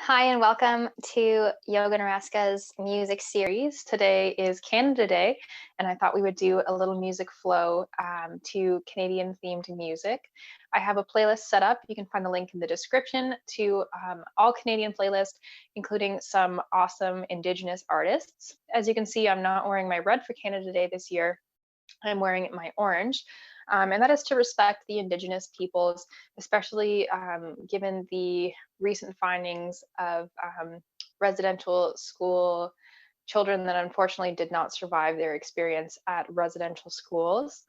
Hi, and welcome to Yoga Naraska's music series. Today is Canada Day, and I thought we would do a little music flow to Canadian themed music. I have a playlist set up. You can find the link in the description to all Canadian playlists, including some awesome Indigenous artists. As you can see, I'm not wearing my red for Canada Day this year. I'm wearing my orange. And that is to respect the Indigenous peoples, especially given the recent findings of residential school children that unfortunately did not survive their experience at residential schools.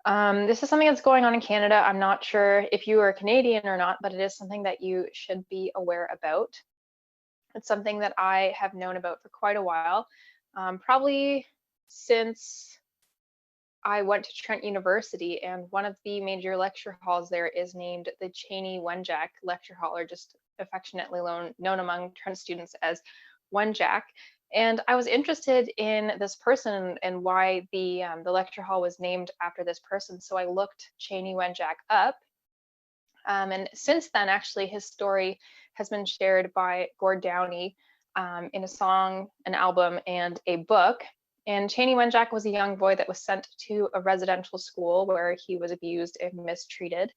This is something that's going on in Canada. I'm not sure if you are Canadian or not, but it is something that you should be aware about. It's something that I have known about for quite a while, probably since I went to Trent University, and one of the major lecture halls there is named the Chanie Wenjack Lecture Hall, or just affectionately known among Trent students as Wenjack. And I was interested in this person and why the lecture hall was named after this person. So I looked Chanie Wenjack up. And since then, actually, his story has been shared by Gord Downie in a song, an album, and a book. And Chanie Wenjack was a young boy that was sent to a residential school where he was abused and mistreated,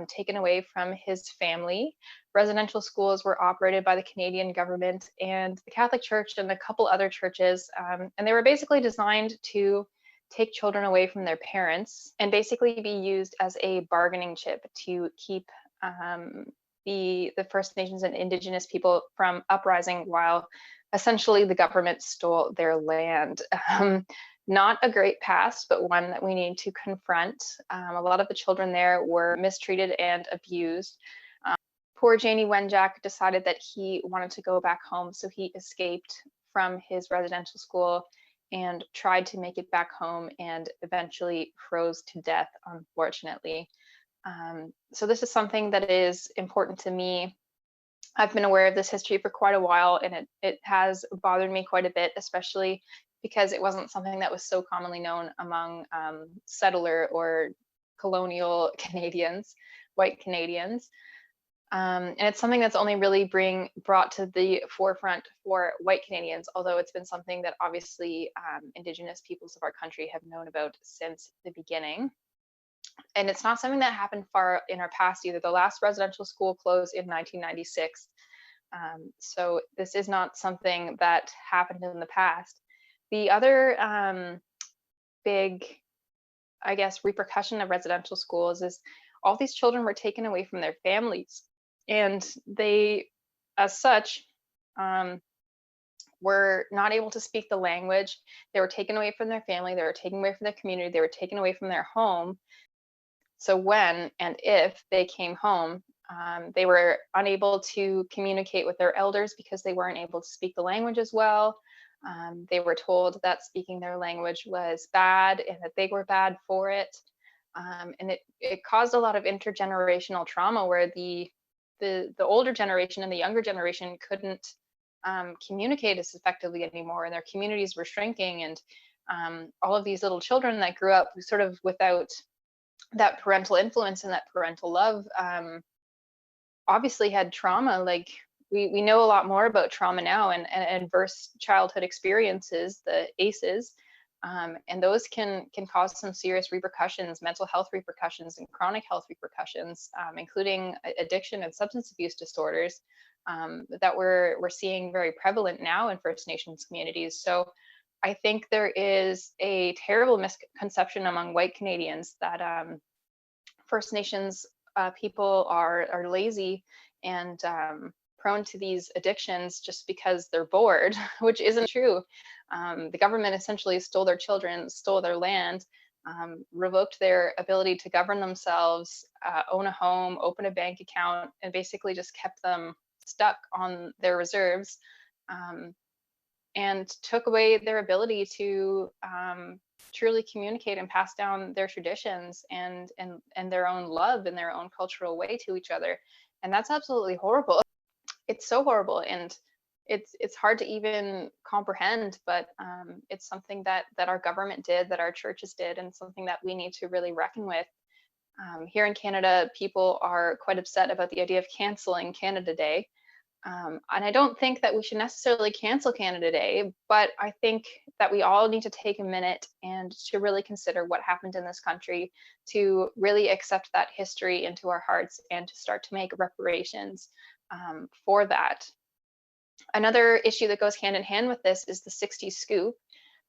taken away from his family. Residential schools were operated by the Canadian government and the Catholic Church and a couple other churches, and they were basically designed to take children away from their parents and basically be used as a bargaining chip to keep the First Nations and Indigenous people from uprising while essentially the government stole their land. Not a great past, but one that we need to confront. A lot of the children there were mistreated and abused. Poor Chanie Wenjack decided that he wanted to go back home, so he escaped from his residential school and tried to make it back home and eventually froze to death, unfortunately. So this is something that is important to me. I've been aware of this history for quite a while, and it has bothered me quite a bit, especially because it wasn't something that was so commonly known among settler or colonial Canadians, white Canadians. And it's something that's only really brought to the forefront for white Canadians, although it's been something that obviously Indigenous peoples of our country have known about since the beginning. And it's not something that happened far in our past either. The last residential school closed in 1996. So this is not something that happened in the past. The other big, I guess, repercussion of residential schools is all these children were taken away from their families. And they, as such, were not able to speak the language. They were taken away from their family. They were taken away from their community. They were taken away from their home. So when and if they came home, they were unable to communicate with their elders because they weren't able to speak the language as well. They were told that speaking their language was bad and that they were bad for it. And it caused a lot of intergenerational trauma where the older generation and the younger generation couldn't communicate as effectively anymore, and their communities were shrinking. And all of these little children that grew up sort of without that parental influence and that parental love obviously had trauma. Like we know a lot more about trauma now and adverse childhood experiences, the ACEs, and those can cause some serious repercussions, mental health repercussions and chronic health repercussions, including addiction and substance abuse disorders that we're seeing very prevalent now in First Nations communities. So I think there is a terrible misconception among white Canadians that First Nations people are lazy and prone to these addictions just because they're bored, which isn't true. The government essentially stole their children, stole their land, revoked their ability to govern themselves, own a home, open a bank account, and basically just kept them stuck on their reserves. And took away their ability to truly communicate and pass down their traditions and their own love in their own cultural way to each other. And that's absolutely horrible. It's so horrible, and it's hard to even comprehend, but it's something that our government did, that our churches did, and something that we need to really reckon with. Here in Canada, people are quite upset about the idea of canceling Canada Day. And I don't think that we should necessarily cancel Canada Day, but I think that we all need to take a minute and to really consider what happened in this country, to really accept that history into our hearts and to start to make reparations for that. Another issue that goes hand in hand with this is the 60s scoop,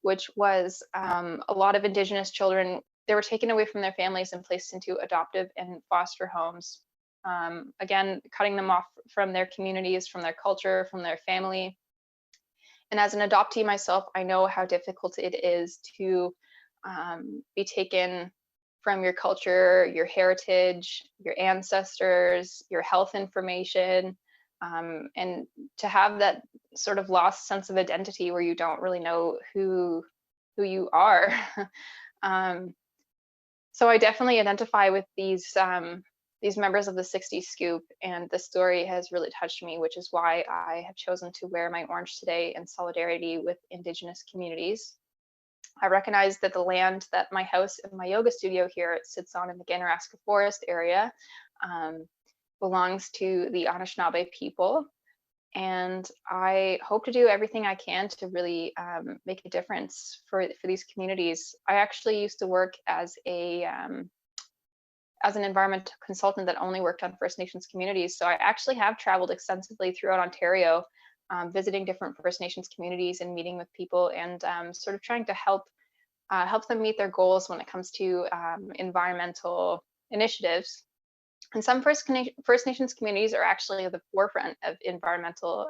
which was a lot of Indigenous children, they were taken away from their families and placed into adoptive and foster homes. Again, cutting them off from their communities, from their culture, from their family. And as an adoptee myself, I know how difficult it is to be taken from your culture, your heritage, your ancestors, your health information, and to have that sort of lost sense of identity where you don't really know who you are. um, so I definitely identify with these members of the 60s scoop, and the story has really touched me, which is why I have chosen to wear my orange today in solidarity with Indigenous communities. I recognize that the land that my house and my yoga studio here sits on in the Ganaraska Forest area um, belongs to the Anishinaabe people. And I hope to do everything I can to really make a difference for these communities. I actually used to work as an environmental consultant that only worked on First Nations communities. So I actually have traveled extensively throughout Ontario, visiting different First Nations communities and meeting with people, and sort of trying to help them meet their goals when it comes to environmental initiatives. And some First Nations communities are actually at the forefront of environmental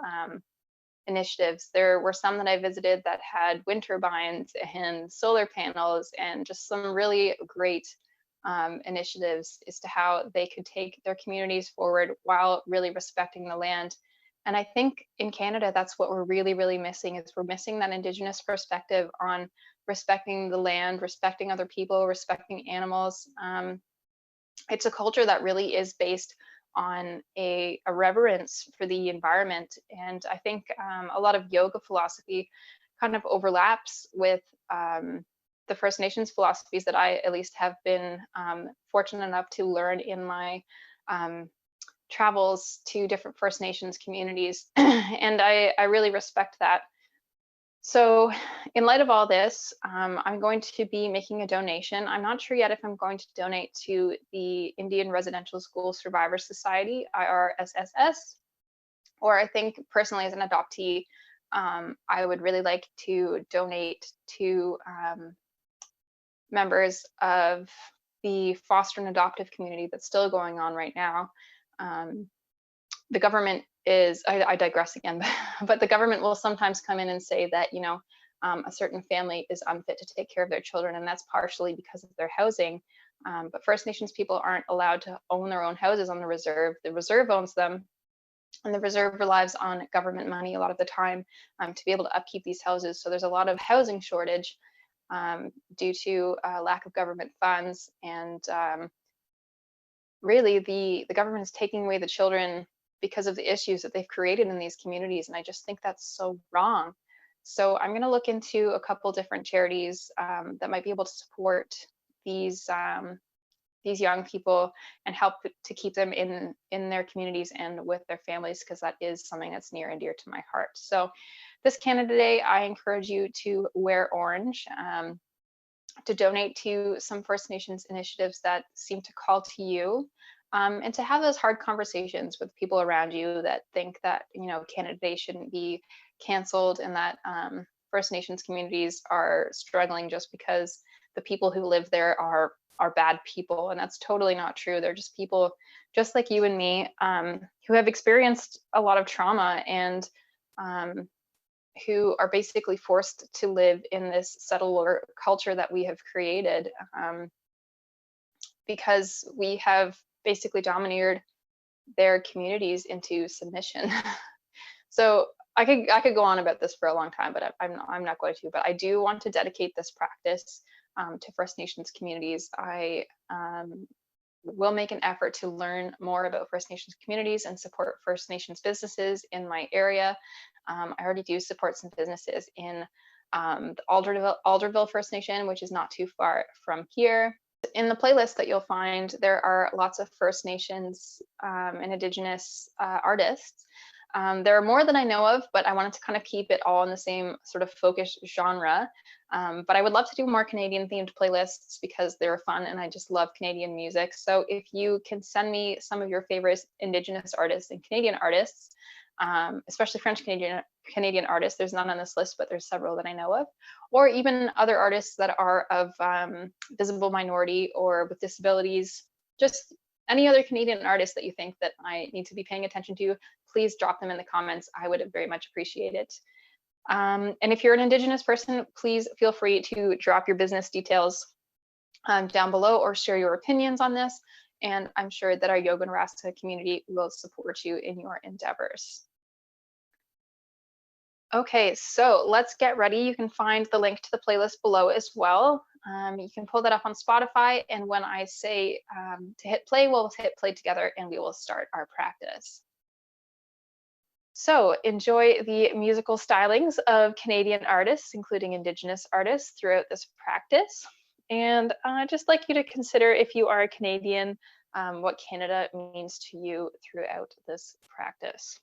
initiatives. There were some that I visited that had wind turbines and solar panels and just some really great initiatives as to how they could take their communities forward while really respecting the land. And I think in Canada, that's what we're really, really missing, is we're missing that Indigenous perspective on respecting the land, respecting other people, respecting animals. It's a culture that really is based on a reverence for the environment. And I think a lot of yoga philosophy kind of overlaps with the First Nations philosophies that I at least have been fortunate enough to learn in my travels to different First Nations communities. And I really respect that. So in light of all this, I'm going to be making a donation. I'm not sure yet if I'm going to donate to the Indian Residential School Survivors Society, IRSSS, or I think personally as an adoptee, I would really like to donate to members of the foster and adoptive community that's still going on right now. The government is, I digress again, but the government will sometimes come in and say that, a certain family is unfit to take care of their children, and that's partially because of their housing. But First Nations people aren't allowed to own their own houses on the reserve. The reserve owns them, and the reserve relies on government money a lot of the time to be able to upkeep these houses. So there's a lot of housing shortage due to lack of government funds, and really the government is taking away the children because of the issues that they've created in these communities. And I just think that's so wrong. So I'm going to look into a couple different charities that might be able to support these young people and help to keep them in their communities and with their families, because that is something that's near and dear to my heart. So this Canada Day, I encourage you to wear orange, to donate to some First Nations initiatives that seem to call to you, and to have those hard conversations with people around you that think that Canada Day shouldn't be canceled, and that First Nations communities are struggling just because the people who live there are bad people, and that's totally not true. They're just people just like you and me, who have experienced a lot of trauma, and who are basically forced to live in this settler culture that we have created, because we have basically domineered their communities into submission. So I could go on about this for a long time, but I'm not going to. But I do want to dedicate this practice to First Nations communities. I will make an effort to learn more about First Nations communities and support First Nations businesses in my area. I already do support some businesses in the Alderville First Nation, which is not too far from here. In the playlist that you'll find, there are lots of First Nations and Indigenous artists. There are more than I know of, but I wanted to kind of keep it all in the same sort of focus genre. But I would love to do more Canadian themed playlists because they're fun and I just love Canadian music. So if you can send me some of your favorite Indigenous artists and Canadian artists, especially French Canadian artists, there's none on this list, but there's several that I know of, or even other artists that are of visible minority or with disabilities, just any other Canadian artists that you think that I need to be paying attention to, please drop them in the comments. I would very much appreciate it. And if you're an Indigenous person, please feel free to drop your business details down below or share your opinions on this. And I'm sure that our Yoga and Rasta community will support you in your endeavors. Okay, so let's get ready. You can find the link to the playlist below as well. You can pull that up on Spotify, and when I say to hit play, we'll hit play together and we will start our practice. So enjoy the musical stylings of Canadian artists, including Indigenous artists, throughout this practice. And I'd just like you to consider, if you are a Canadian, what Canada means to you throughout this practice.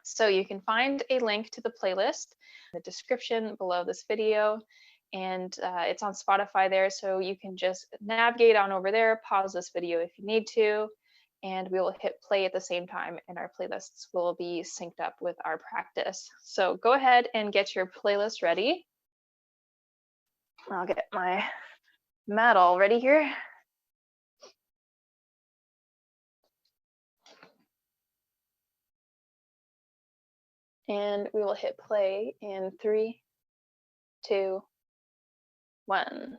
So you can find a link to the playlist in the description below this video, and it's on Spotify there, so you can just navigate on over there, pause this video if you need to, and we will hit play at the same time, and our playlists will be synced up with our practice. So go ahead and get your playlist ready. I'll get my mat all ready here. And we will hit play in 3, 2, 1.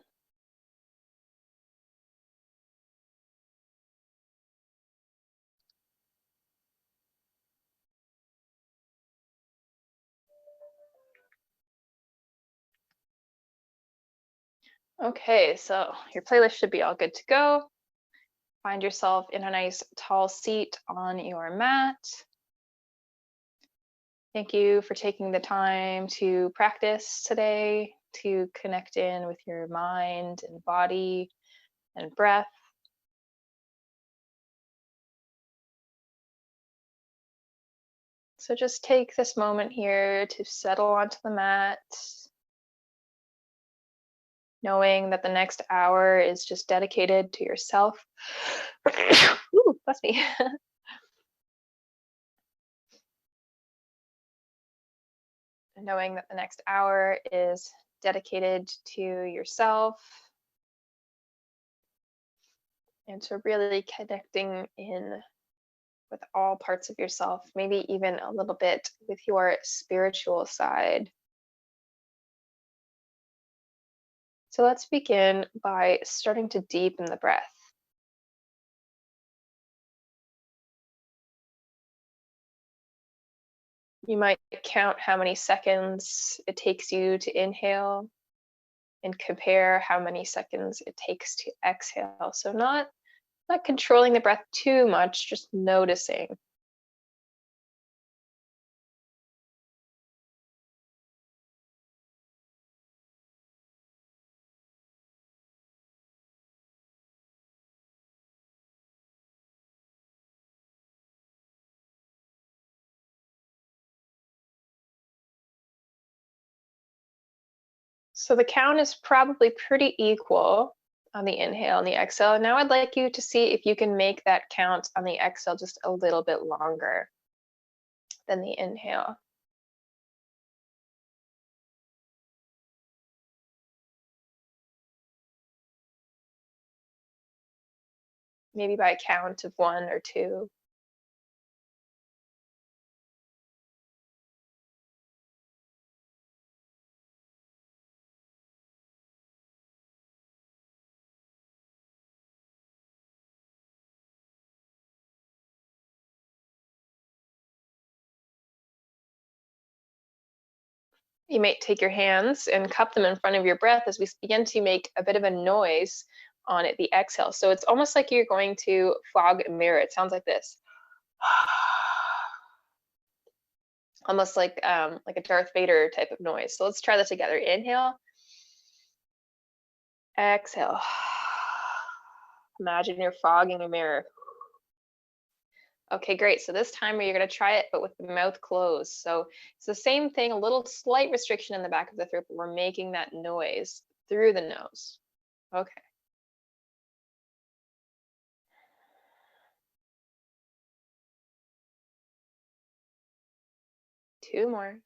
Okay, so your playlist should be all good to go. Find yourself in a nice tall seat on your mat. Thank you for taking the time to practice today, to connect in with your mind and body and breath. So just take this moment here to settle onto the mat, knowing that the next hour is just dedicated to yourself. Ooh, bless me. Knowing that the next hour is dedicated to yourself and to really connecting in with all parts of yourself, maybe even a little bit with your spiritual side. So let's begin by starting to deepen the breath. You might count how many seconds it takes you to inhale and compare how many seconds it takes to exhale. So not controlling the breath too much, just noticing. So the count is probably pretty equal on the inhale and the exhale. Now I'd like you to see if you can make that count on the exhale just a little bit longer than the inhale. Maybe by a count of 1 or 2. You may take your hands and cup them in front of your breath as we begin to make a bit of a noise on it, the exhale. So it's almost like you're going to fog a mirror. It sounds like this. Almost like a Darth Vader type of noise. So let's try that together. Inhale. Exhale. Imagine you're fogging a mirror. Okay, great. So this time you're going to try it, but with the mouth closed. So it's the same thing, a little slight restriction in the back of the throat, but we're making that noise through the nose. Okay. Two more.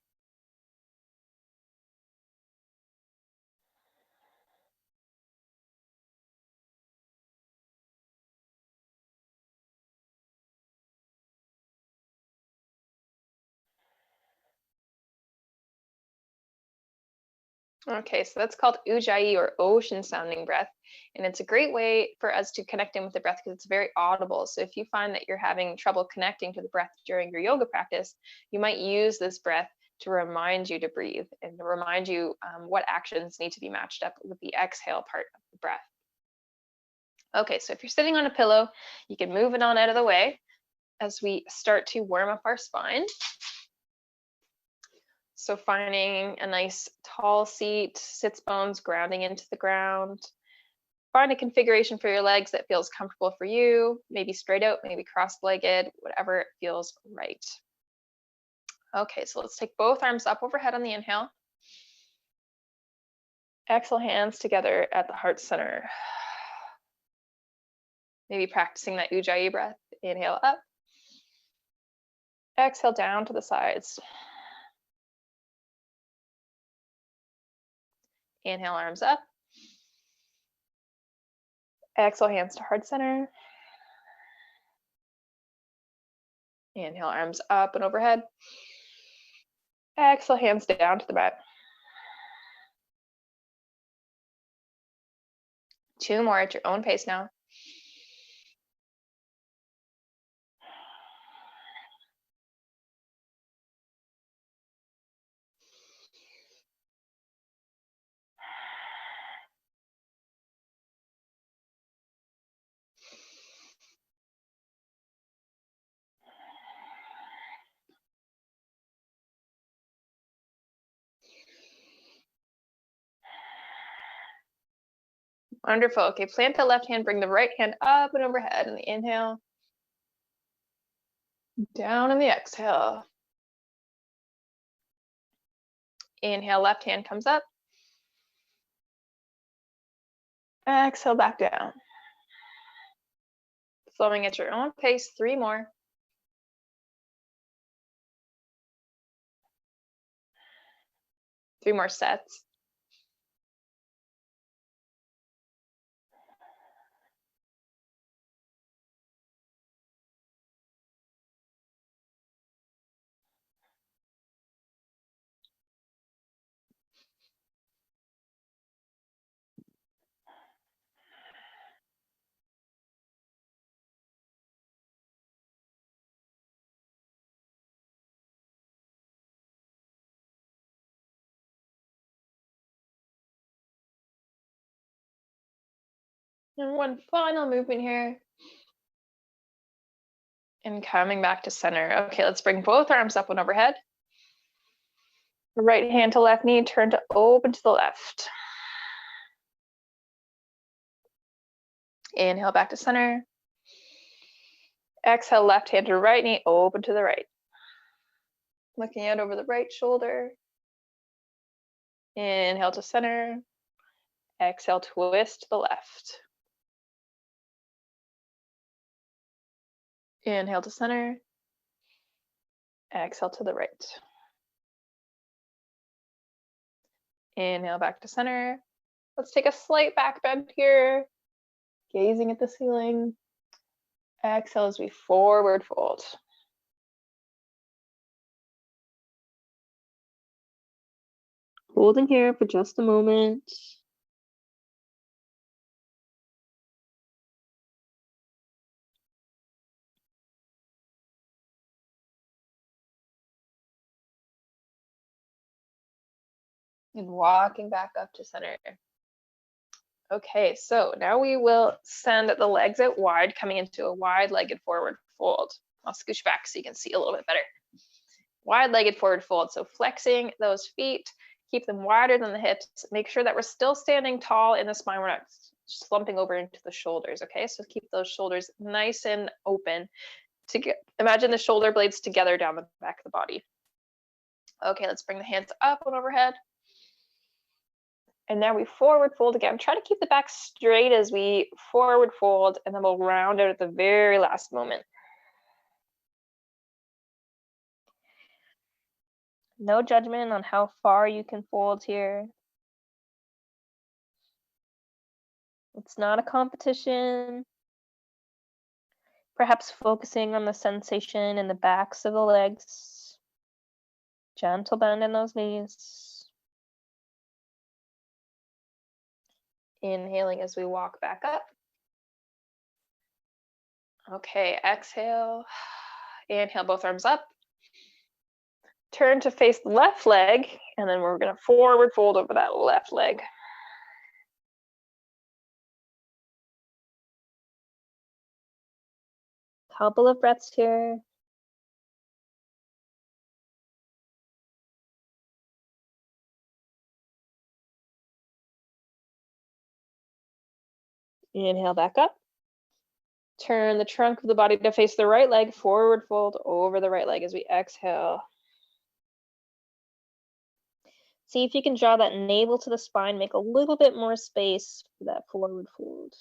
Okay, so that's called ujjayi or ocean sounding breath. And it's a great way for us to connect in with the breath because it's very audible. So if you find that you're having trouble connecting to the breath during your yoga practice, you might use this breath to remind you to breathe and to remind you what actions need to be matched up with the exhale part of the breath. Okay, so if you're sitting on a pillow, you can move it on out of the way as we start to warm up our spine. So finding a nice tall seat, sits bones grounding into the ground. Find a configuration for your legs that feels comfortable for you, maybe straight out, maybe cross-legged, whatever feels right. Okay, so let's take both arms up overhead on the inhale. Exhale, hands together at the heart center. Maybe practicing that ujjayi breath. Inhale up. Exhale down to the sides. Inhale, arms up. Exhale, hands to heart center. Inhale, arms up and overhead. Exhale, hands down to the mat. Two more at your own pace now. Wonderful. Okay, plant the left hand, bring the right hand up and overhead in the inhale. Down in the exhale. Inhale, left hand comes up. Exhale, back down. Flowing at your own pace, three more. Three more sets. And one final movement here. And coming back to center. Okay, let's bring both arms up and overhead. Right hand to left knee, turn to open to the left. Inhale back to center. Exhale, left hand to right knee, open to the right. Looking out over the right shoulder. Inhale to center. Exhale, twist to the left. Inhale to center. Exhale to the right. Inhale back to center. Let's take a slight back bend here. Gazing at the ceiling. Exhale as we forward fold. Holding here for just a moment. And walking back up to center. Okay, so now we will send the legs out wide, coming into a wide-legged forward fold. I'll scooch back so you can see a little bit better. Wide-legged forward fold, so flexing those feet, keep them wider than the hips. Make sure that we're still standing tall in the spine. We're not slumping over into the shoulders, okay? So keep those shoulders nice and open. Imagine the shoulder blades together down the back of the body. Okay, let's bring the hands up and overhead. And now we forward fold again. Try to keep the back straight as we forward fold, and then we'll round out at the very last moment. No judgment on how far you can fold here. It's not a competition. Perhaps focusing on the sensation in the backs of the legs. Gentle bend in those knees. Inhaling as we walk back up. Okay, exhale. Inhale, both arms up. Turn to face the left leg, and then we're going to forward fold over that left leg. Couple of breaths here. Inhale back up. Turn the trunk of the body to face the right leg, forward fold over the right leg as we exhale. See if you can draw that navel to the spine, make a little bit more space for that forward fold.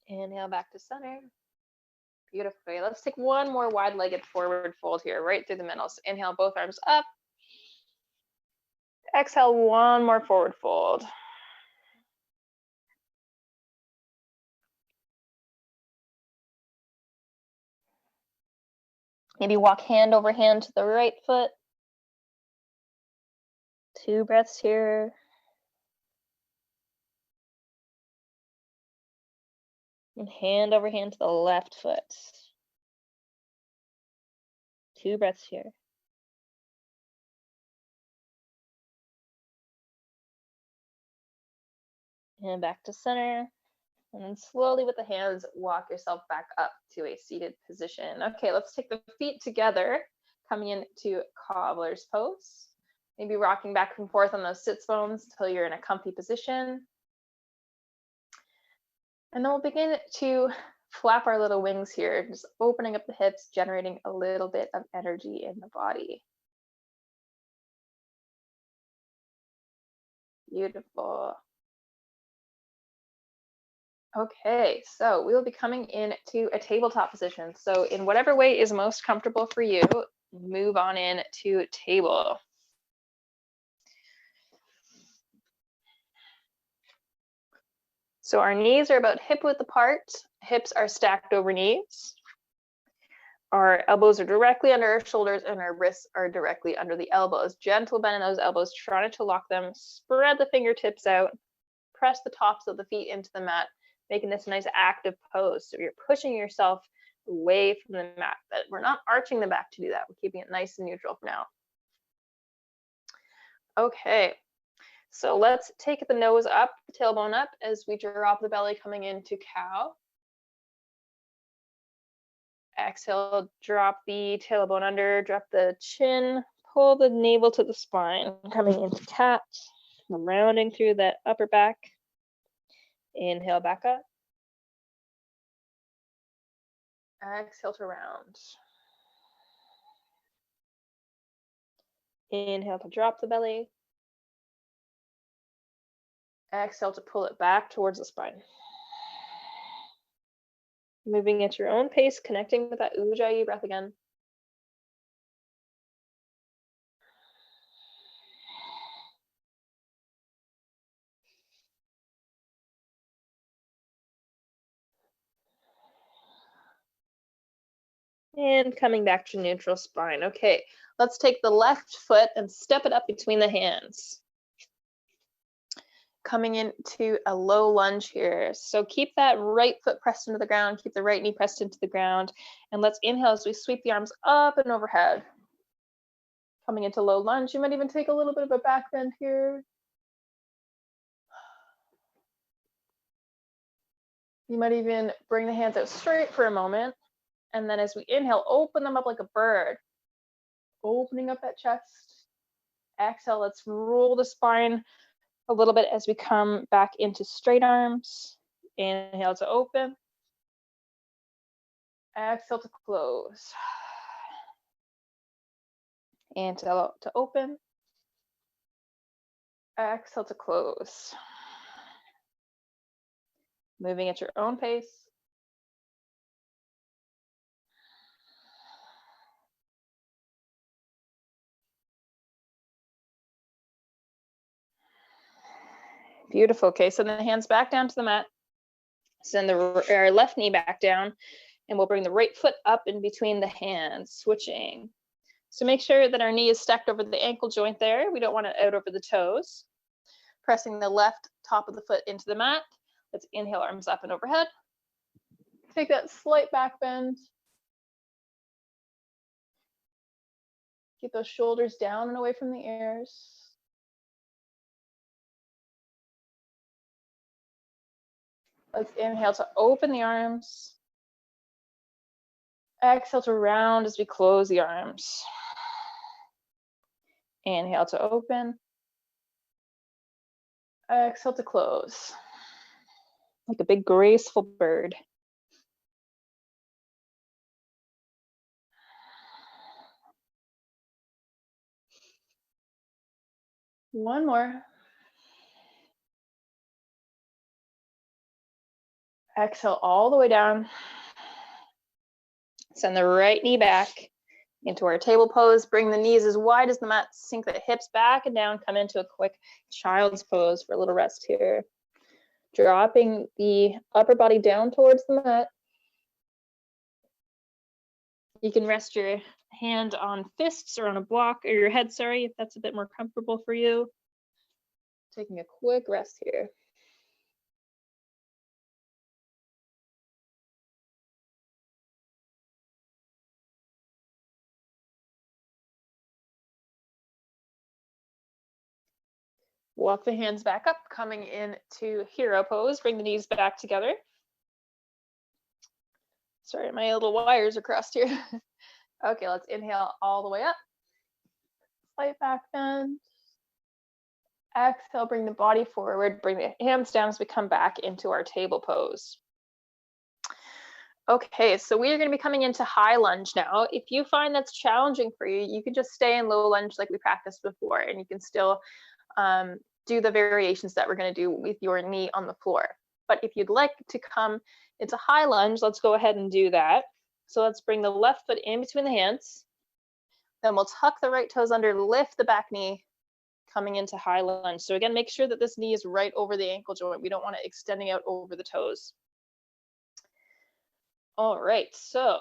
Inhale back to center. Beautiful. Let's take one more wide-legged forward fold here, right through the middle. So inhale, both arms up. Exhale, one more forward fold. Maybe walk hand over hand to the right foot. 2 breaths here. And hand over hand to the left foot. 2 breaths here. And back to center. And then slowly with the hands, walk yourself back up to a seated position. Okay, let's take the feet together, coming into cobbler's pose. Maybe rocking back and forth on those sits bones until you're in a comfy position. And then we'll begin to flap our little wings here, just opening up the hips, generating a little bit of energy in the body. Beautiful. Okay, so we will be coming into a tabletop position. So in whatever way is most comfortable for you, move on in to table. So our knees are about hip width apart. Hips are stacked over knees. Our elbows are directly under our shoulders and our wrists are directly under the elbows. Gentle bend in those elbows, try not to lock them. Spread the fingertips out. Press the tops of the feet into the mat, making this nice active pose. So you're pushing yourself away from the mat. But we're not arching the back to do that. We're keeping it nice and neutral for now. Okay, so let's take the nose up, tailbone up as we drop the belly coming into cow. Exhale, drop the tailbone under, drop the chin, pull the navel to the spine, coming into cat, rounding through that upper back. Inhale back up. Exhale to round. Inhale to drop the belly. Exhale to pull it back towards the spine. Moving at your own pace, connecting with that Ujjayi breath again. And coming back to neutral spine. Okay, let's take the left foot and step it up between the hands. Coming into a low lunge here. So keep that right foot pressed into the ground, keep the right knee pressed into the ground, and let's inhale as we sweep the arms up and overhead. Coming into low lunge, you might even take a little bit of a back bend here. You might even bring the hands out straight for a moment. And then as we inhale, open them up like a bird. opening up that chest. Exhale, let's roll the spine a little bit as we come back into straight arms. Inhale to open. Exhale to close. Inhale to open. Exhale to close. Moving at your own pace. Beautiful. Okay, so then the hands back down to the mat. Send our left knee back down, and we'll bring the right foot up in between the hands, switching. So make sure that our knee is stacked over the ankle joint there. We don't want it out over the toes. Pressing the left top of the foot into the mat. Let's inhale, arms up and overhead. Take that slight back bend. Keep those shoulders down and away from the ears. Let's inhale to open the arms. Exhale to round as we close the arms. Inhale to open. Exhale to close. Like a big graceful bird. One more. Exhale all the way down. Send the right knee back into our table pose. Bring the knees as wide as the mat. Sink the hips back and down. Come into a quick child's pose for a little rest here. Dropping the upper body down towards the mat. You can rest your hand on fists or on a block, or your head, sorry, if that's a bit more comfortable for you. Taking a quick rest here. Walk the hands back up, coming into hero pose. Bring the knees back together. Sorry, my little wires are crossed here. Okay, let's inhale all the way up. Slight back bend. Exhale, bring the body forward. Bring the hands down as we come back into our table pose. Okay, so we are going to be coming into high lunge now. If you find that's challenging for you, you can just stay in low lunge like we practiced before, and you can still do the variations that we're going to do with your knee on the floor. But if you'd like to come into high lunge, let's go ahead and do that. So let's bring the left foot in between the hands. Then we'll tuck the right toes under, lift the back knee, coming into high lunge. So again, make sure that this knee is right over the ankle joint. We don't want it extending out over the toes. All right, so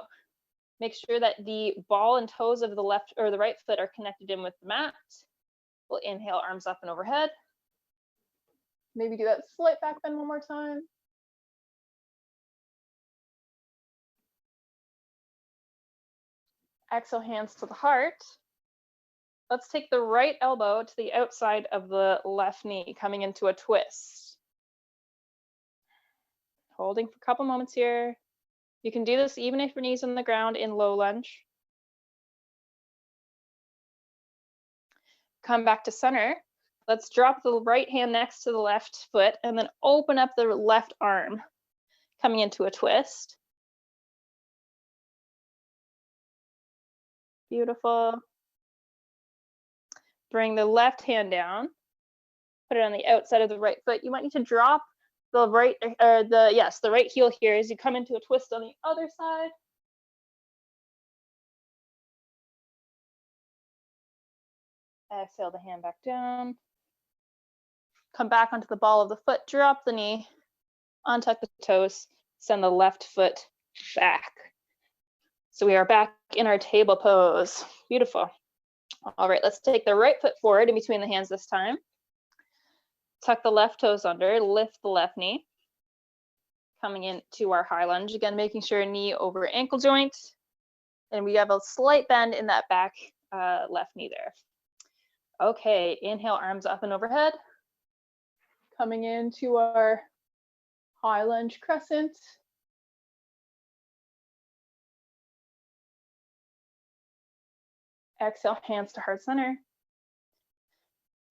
make sure that the ball and toes of the left or the right foot are connected in with the mat. We'll inhale, arms up and overhead. Maybe do that slight back bend one more time. Exhale, hands to the heart. Let's take the right elbow to the outside of the left knee, coming into a twist. Holding for a couple moments here. You can do this even if your knee's on the ground in low lunge. Come back to center. Let's drop the right hand next to the left foot and then open up the left arm, coming into a twist. Beautiful. Bring the left hand down. Put it on the outside of the right foot. You might need to drop the right, the right heel here as you come into a twist on the other side. Exhale the hand back down. Come back onto the ball of the foot, drop the knee, untuck the toes, send the left foot back. So we are back in our table pose. Beautiful. All right, let's take the right foot forward in between the hands this time. Tuck the left toes under, lift the left knee. Coming into our high lunge, again, making sure knee over ankle joint. And we have a slight bend in that back left knee there. Okay, inhale, arms up and overhead. Coming into our high lunge crescent. Exhale, hands to heart center.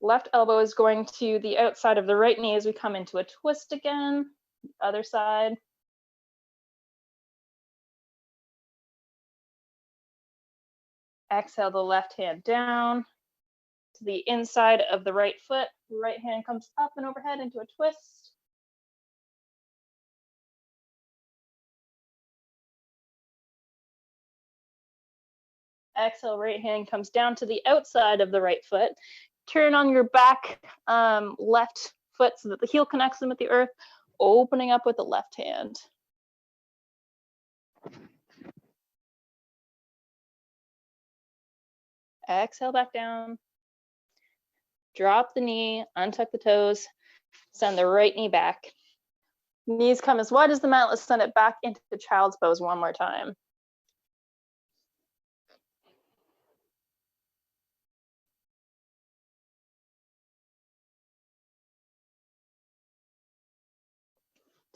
Left elbow is going to the outside of the right knee as we come into a twist again. Other side. Exhale the left hand down to the inside of the right foot. Right hand comes up and overhead into a twist. Exhale, right hand comes down to the outside of the right foot. Turn on your back left foot so that the heel connects them with the earth, opening up with the left hand. Exhale back down. Drop the knee, untuck the toes, send the right knee back. Knees come as wide as the mat. Let's send it back into the child's pose one more time.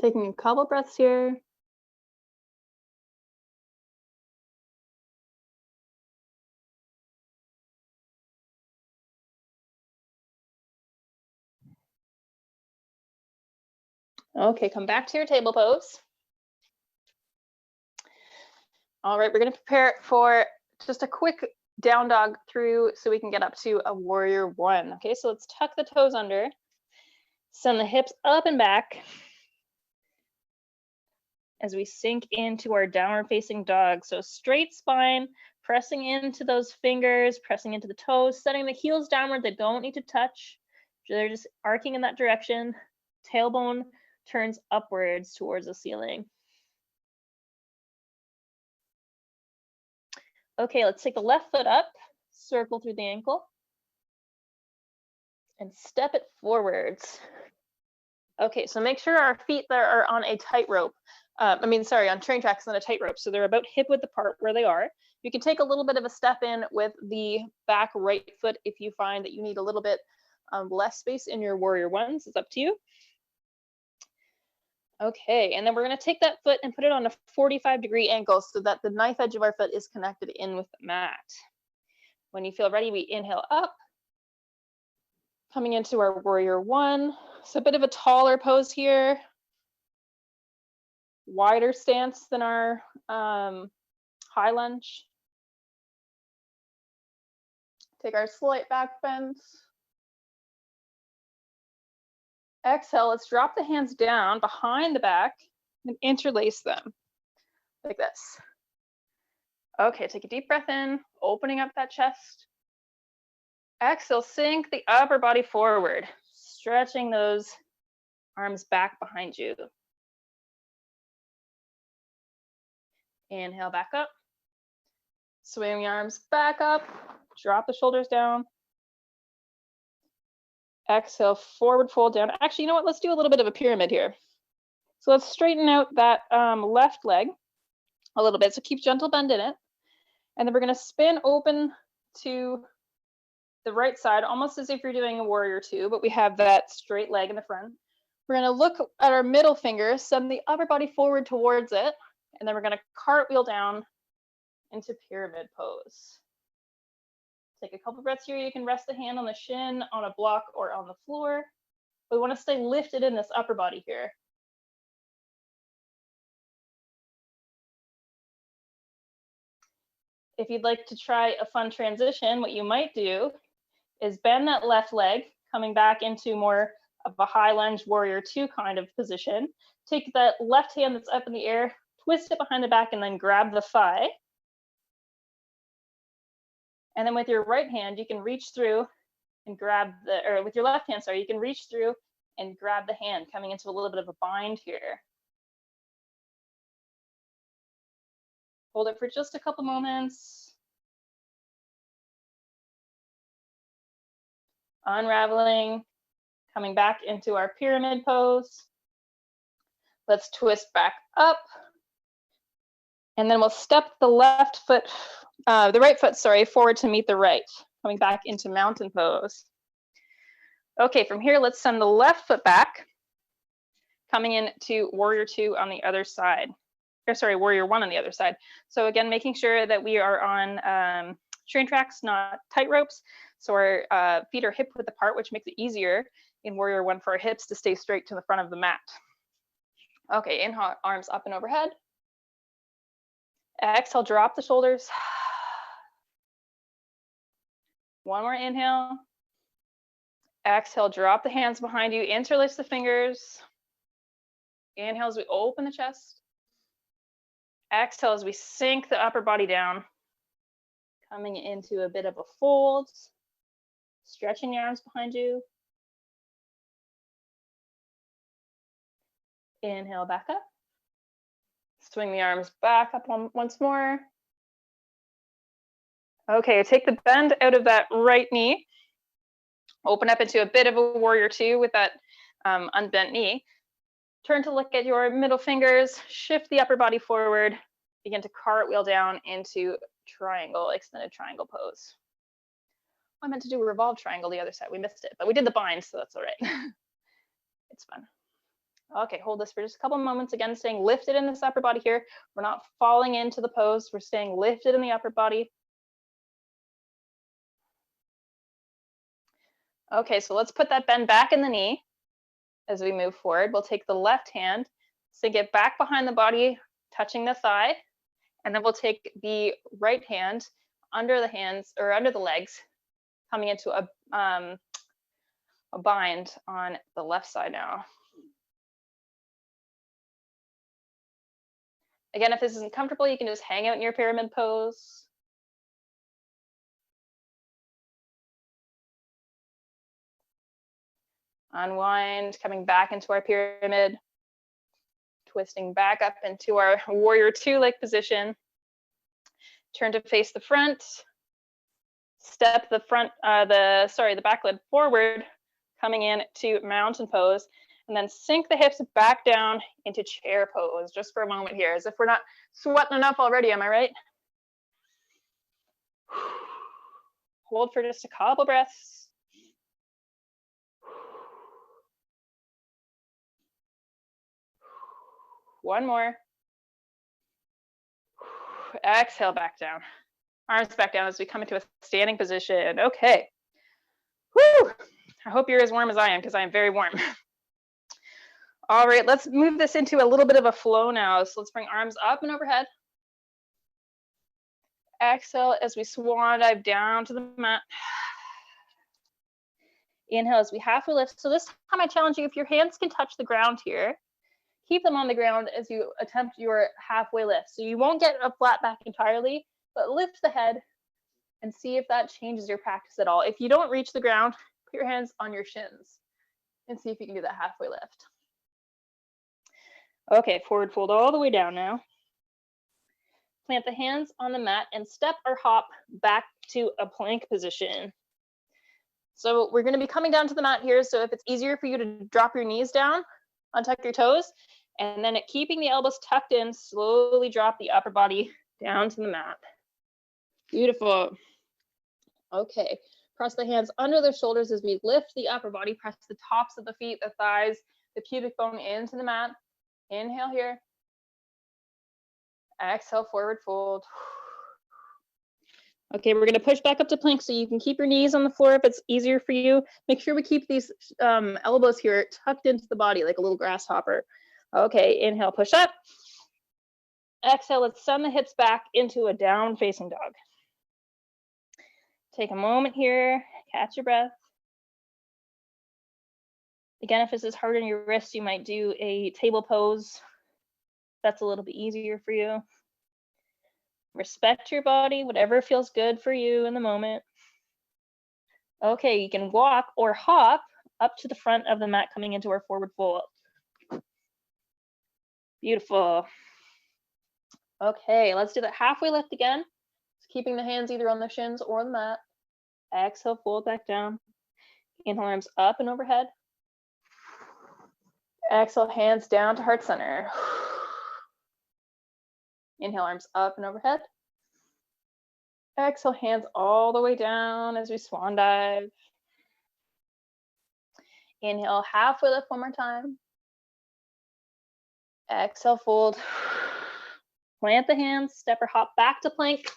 Taking a couple breaths here. Okay, come back to your table pose. All right, we're gonna prepare for just a quick down dog through so we can get up to a warrior one. Okay, so let's tuck the toes under, send the hips up and back as we sink into our downward facing dog. So straight spine, pressing into those fingers, pressing into the toes, setting the heels downward. They don't need to touch. They're just arcing in that direction. Tailbone turns upwards towards the ceiling. Okay, let's take the left foot up, circle through the ankle, and step it forwards. Okay, so make sure our feet there are on a tightrope. On train tracks on a tightrope. So they're about hip width apart where they are. You can take a little bit of a step in with the back right foot if you find that you need a little bit less space in your warrior ones. It's up to you. Okay, and then we're going to take that foot and put it on a 45-degree angle so that the knife edge of our foot is connected in with the mat. When you feel ready, we inhale up, coming into our warrior one. So a bit of a taller pose here, wider stance than our high lunge. Take our slight back bend. Exhale, let's drop the hands down behind the back and interlace them like this. Okay, take a deep breath in, opening up that chest. Exhale, sink the upper body forward, stretching those arms back behind you. Inhale back up. Swing the arms back up, drop the shoulders down. Exhale, forward fold down. Actually, you know what? Let's do a little bit of a pyramid here. So let's straighten out that left leg a little bit. So keep gentle bend in it. And then we're going to spin open to the right side, almost as if you're doing a warrior two, but we have that straight leg in the front. We're going to look at our middle finger, send the upper body forward towards it, and then we're going to cartwheel down into pyramid pose. Take a couple breaths here. You can rest the hand on the shin, on a block, or on the floor. We want to stay lifted in this upper body here. If you'd like to try a fun transition, what you might do is bend that left leg, coming back into more of a high lunge warrior two kind of position. Take that left hand that's up in the air, twist it behind the back, and then grab the thigh. And then with your right hand, you can reach through and grab the, or with your left hand, sorry, you can reach through and grab the hand, coming into a little bit of a bind here. Hold it for just a couple moments. Unraveling, coming back into our pyramid pose. Let's twist back up. And then we'll step the left foot, the right foot, sorry, forward to meet the right, coming back into mountain pose. Okay, from here, let's send the left foot back, coming into warrior two on the other side. Or sorry, warrior one on the other side. So again, making sure that we are on train tracks, not tight ropes. So our feet are hip width apart, which makes it easier in Warrior One for our hips to stay straight to the front of the mat. Okay, inhale, arms up and overhead. Exhale, drop the shoulders. One more inhale. Exhale, drop the hands behind you, interlace the fingers. Inhale as we open the chest. Exhale as we sink the upper body down, coming into a bit of a fold, stretching the arms behind you. Inhale, back up. Swing the arms back up once more. Okay, take the bend out of that right knee. Open up into a bit of a Warrior Two with that unbent knee. Turn to look at your middle fingers, shift the upper body forward, begin to cartwheel down into triangle, extended triangle pose. I meant to do a revolved triangle the other side, we missed it, but we did the bind, so that's all right. It's fun. Okay, hold this for just a couple of moments. Again, staying lifted in this upper body here. We're not falling into the pose, we're staying lifted in the upper body. Okay, so let's put that bend back in the knee as we move forward. We'll take the left hand, sink it back behind the body, touching the thigh, and then we'll take the right hand under the hands or under the legs, coming into a bind on the left side now. Again, if this isn't comfortable, you can just hang out in your pyramid pose. Unwind, coming back into our pyramid, twisting back up into our Warrior Two leg position. Turn to face the front. Step the back leg forward, coming in to mountain pose, and then sink the hips back down into chair pose just for a moment here, as if we're not sweating enough already, am I right? Hold for just a couple breaths. One more. Exhale back down. Arms back down as we come into a standing position. Okay. Woo! I hope you're as warm as I am, because I am very warm. All right, let's move this into a little bit of a flow now. So let's bring arms up and overhead. Exhale as we swan dive down to the mat. Inhale as we halfway lift. So this time I challenge you, if your hands can touch the ground here, keep them on the ground as you attempt your halfway lift. So you won't get a flat back entirely, but lift the head and see if that changes your practice at all. If you don't reach the ground, put your hands on your shins and see if you can do that halfway lift. Okay, forward fold all the way down now. Plant the hands on the mat and step or hop back to a plank position. So we're going to be coming down to the mat here. So if it's easier for you to drop your knees down, untuck your toes, and then keeping the elbows tucked in, slowly drop the upper body down to the mat. Beautiful. Okay, press the hands under the shoulders as we lift the upper body, press the tops of the feet, the thighs, the pubic bone into the mat. Inhale here. Exhale, forward fold. Okay, we're going to push back up to plank so you can keep your knees on the floor if it's easier for you. Make sure we keep these elbows here tucked into the body like a little grasshopper. Okay, inhale, push up. Exhale, let's send the hips back into a down facing dog. Take a moment here, catch your breath. Again, if this is hard on your wrists, you might do a table pose. That's a little bit easier for you. Respect your body, whatever feels good for you in the moment. Okay, you can walk or hop up to the front of the mat, coming into our forward fold. Beautiful. Okay, let's do that halfway lift again. Keeping the hands either on the shins or the mat. Exhale, fold back down. Inhale, arms up and overhead. Exhale, hands down to heart center. Inhale, arms up and overhead. Exhale, hands all the way down as we swan dive. Inhale, halfway lift one more time. Exhale, fold. Plant the hands, step or hop back to plank.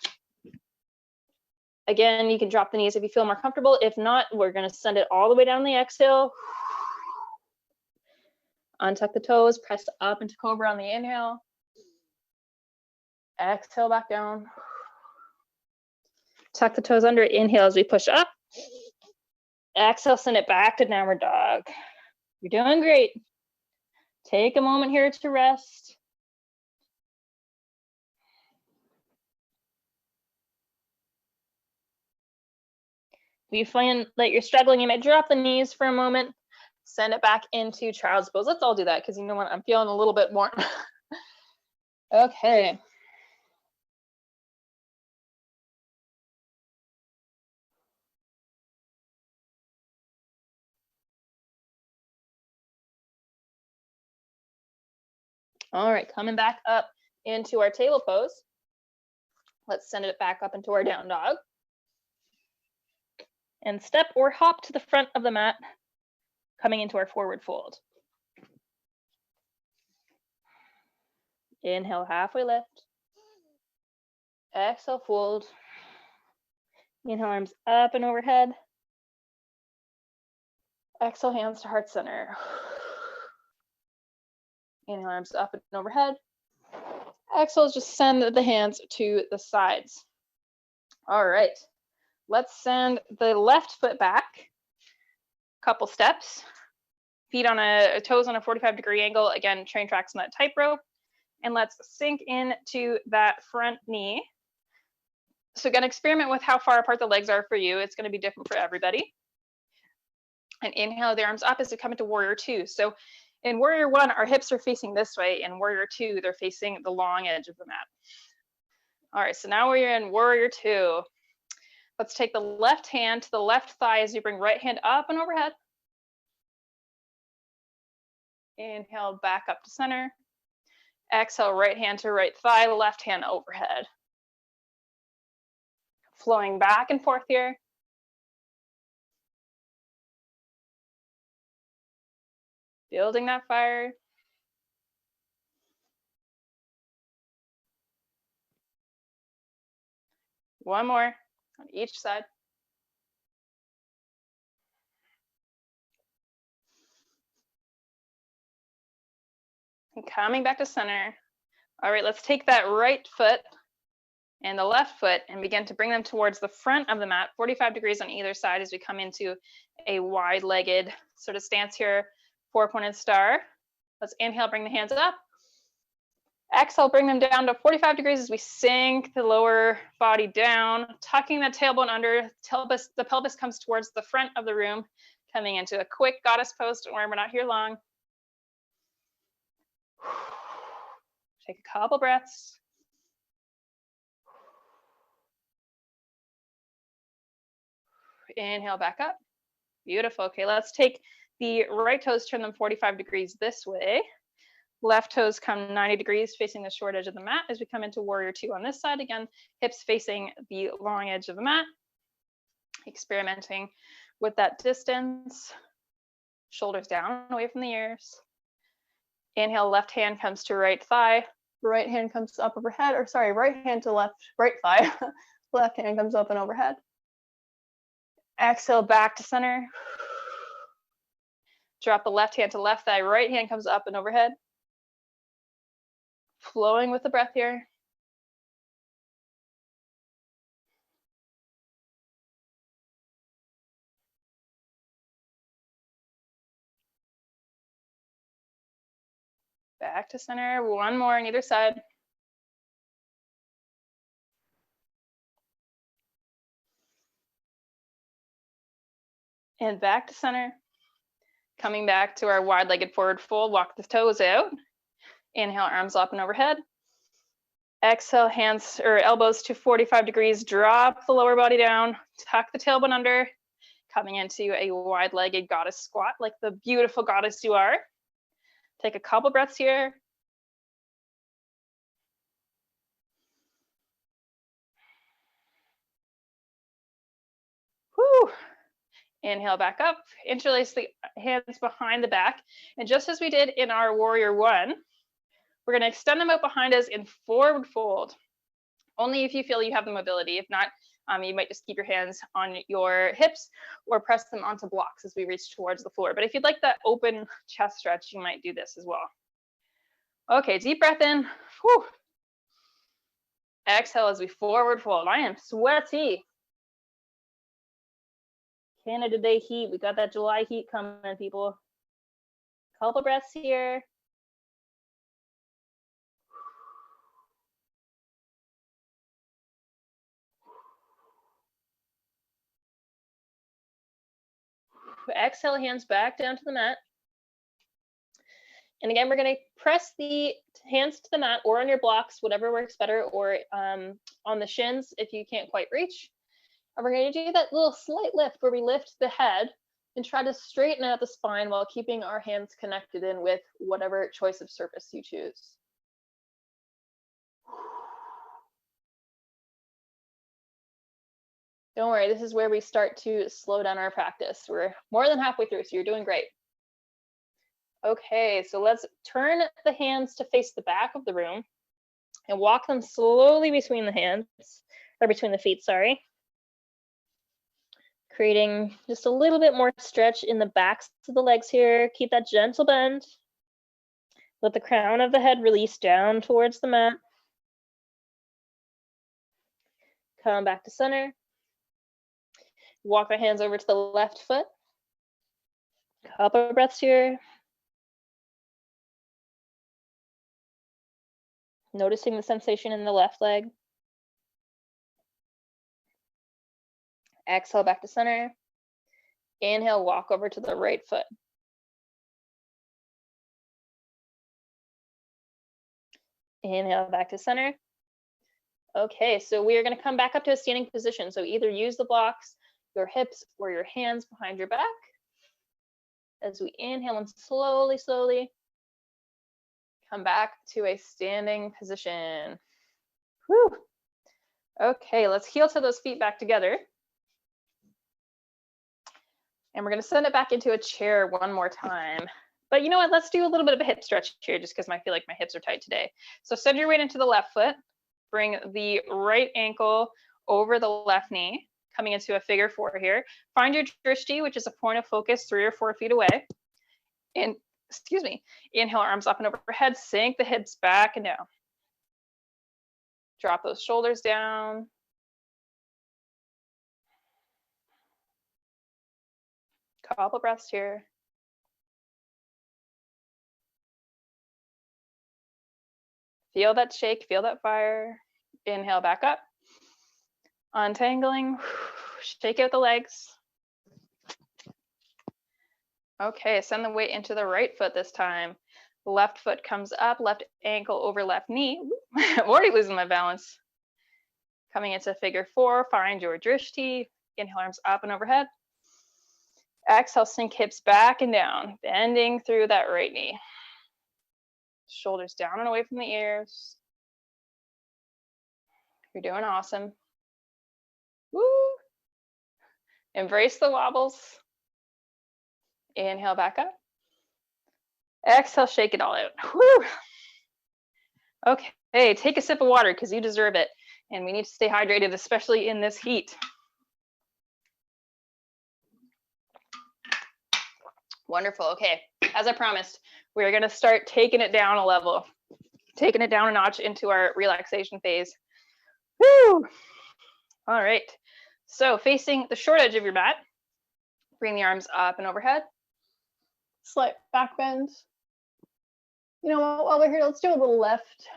Again, you can drop the knees if you feel more comfortable. If not, we're going to send it all the way down the exhale. Untuck the toes, press up into cobra on the inhale. Exhale back down. Tuck the toes under, inhale as we push up. Exhale, send it back to downward dog. You're doing great. Take a moment here to rest. If you find that you're struggling, you might drop the knees for a moment, send it back into child's pose. Let's all do that because you know what? I'm feeling a little bit more. Okay. All right, coming back up into our table pose. Let's send it back up into our down dog. And step or hop to the front of the mat, coming into our forward fold. Inhale, halfway lift. Exhale, fold. Inhale, arms up and overhead. Exhale, hands to heart center. Inhale, arms up and overhead. Exhale, just send the hands to the sides. All right, let's send the left foot back. Couple steps. Feet on toes on a 45-degree angle. Again, train tracks on that tightrope. And let's sink into that front knee. So again, experiment with how far apart the legs are for you. It's going to be different for everybody. And inhale the arms up as we come into warrior two. So in warrior one, our hips are facing this way. In warrior two, they're facing the long edge of the mat. All right, so now we're in warrior two. Let's take the left hand to the left thigh as you bring right hand up and overhead. Inhale, back up to center. Exhale, right hand to right thigh, left hand overhead. Flowing back and forth here. Building that fire. One more on each side. And coming back to center. All right, let's take that right foot and the left foot and begin to bring them towards the front of the mat, 45 degrees on either side as we come into a wide-legged sort of stance here, four-pointed star. Let's inhale, bring the hands up. Exhale, bring them down to 45 degrees as we sink the lower body down, tucking the tailbone under. The pelvis comes towards the front of the room, coming into a quick goddess pose. Don't worry, we're not here long. Take a couple breaths. Inhale back up. Beautiful. Okay, let's take the right toes, turn them 45 degrees this way. Left toes come 90 degrees facing the short edge of the mat as we come into warrior two on this side. Again, hips facing the long edge of the mat. Experimenting with that distance. Shoulders down, away from the ears. Inhale, left hand comes to right thigh. Right hand comes up overhead, or sorry, right hand to left, right thigh. Left hand comes up and overhead. Exhale, back to center. Drop the left hand to left thigh. Right hand comes up and overhead. Flowing with the breath here. Back to center. One more on either side. And back to center. Coming back to our wide-legged forward fold. Walk the toes out. Inhale, arms up and overhead. Exhale, hands or elbows to 45 degrees. Drop the lower body down. Tuck the tailbone under. Coming into a wide-legged goddess squat like the beautiful goddess you are. Take a couple breaths here. Whew. Inhale back up, interlace the hands behind the back. And just as we did in our warrior one, we're going to extend them out behind us in forward fold. Only if you feel you have the mobility. If not, You might just keep your hands on your hips or press them onto blocks as we reach towards the floor. But if you'd like that open chest stretch, you might do this as well. Okay, deep breath in. Whew. Exhale as we forward fold. I am sweaty. Canada Day heat. We got that July heat coming, people. Couple breaths here. Exhale, hands back down to the mat. And again, we're going to press the hands to the mat or on your blocks, whatever works better, or on the shins if you can't quite reach. And we're going to do that little slight lift where we lift the head and try to straighten out the spine while keeping our hands connected in with whatever choice of surface you choose. Don't worry, this is where we start to slow down our practice. We're more than halfway through, so you're doing great. Okay, so let's turn the hands to face the back of the room and walk them slowly between the hands, or between the feet, sorry. Creating just a little bit more stretch in the backs of the legs here. Keep that gentle bend. Let the crown of the head release down towards the mat. Come back to center. Walk the hands over to the left foot. Couple of breaths here. Noticing the sensation in the left leg. Exhale back to center. Inhale, walk over to the right foot. Inhale back to center. Okay, so we are going to come back up to a standing position. So either use the blocks, your hips, or your hands behind your back. As we inhale and slowly, slowly come back to a standing position. Whew. Okay, let's heel to those feet back together. And we're going to send it back into a chair one more time. But you know what? Let's do a little bit of a hip stretch here just because I feel like my hips are tight today. So send your weight into the left foot. Bring the right ankle over the left knee, coming into a figure four here. Find your drishti, which is a point of focus 3 or 4 feet away. And excuse me, inhale, arms up and overhead, sink the hips back and down. Drop those shoulders down. Couple breaths here. Feel that shake, feel that fire. Inhale back up. Untangling, shake out the legs. Okay, send the weight into the right foot this time. Left foot comes up, left ankle over left knee. I'm already losing my balance. Coming into figure four, find your drishti. Inhale, arms up and overhead. Exhale, sink hips back and down, bending through that right knee. Shoulders down and away from the ears. You're doing awesome. Woo! Embrace the wobbles. Inhale back up. Exhale, shake it all out. Woo! Okay, take a sip of water because you deserve it. And we need to stay hydrated, especially in this heat. Wonderful. Okay, as I promised, we're going to start taking it down a level, taking it down a notch into our relaxation phase. Woo! All right. So facing the short edge of your mat, bring the arms up and overhead. Slight back bend. You know what, while we're here, let's do a little left,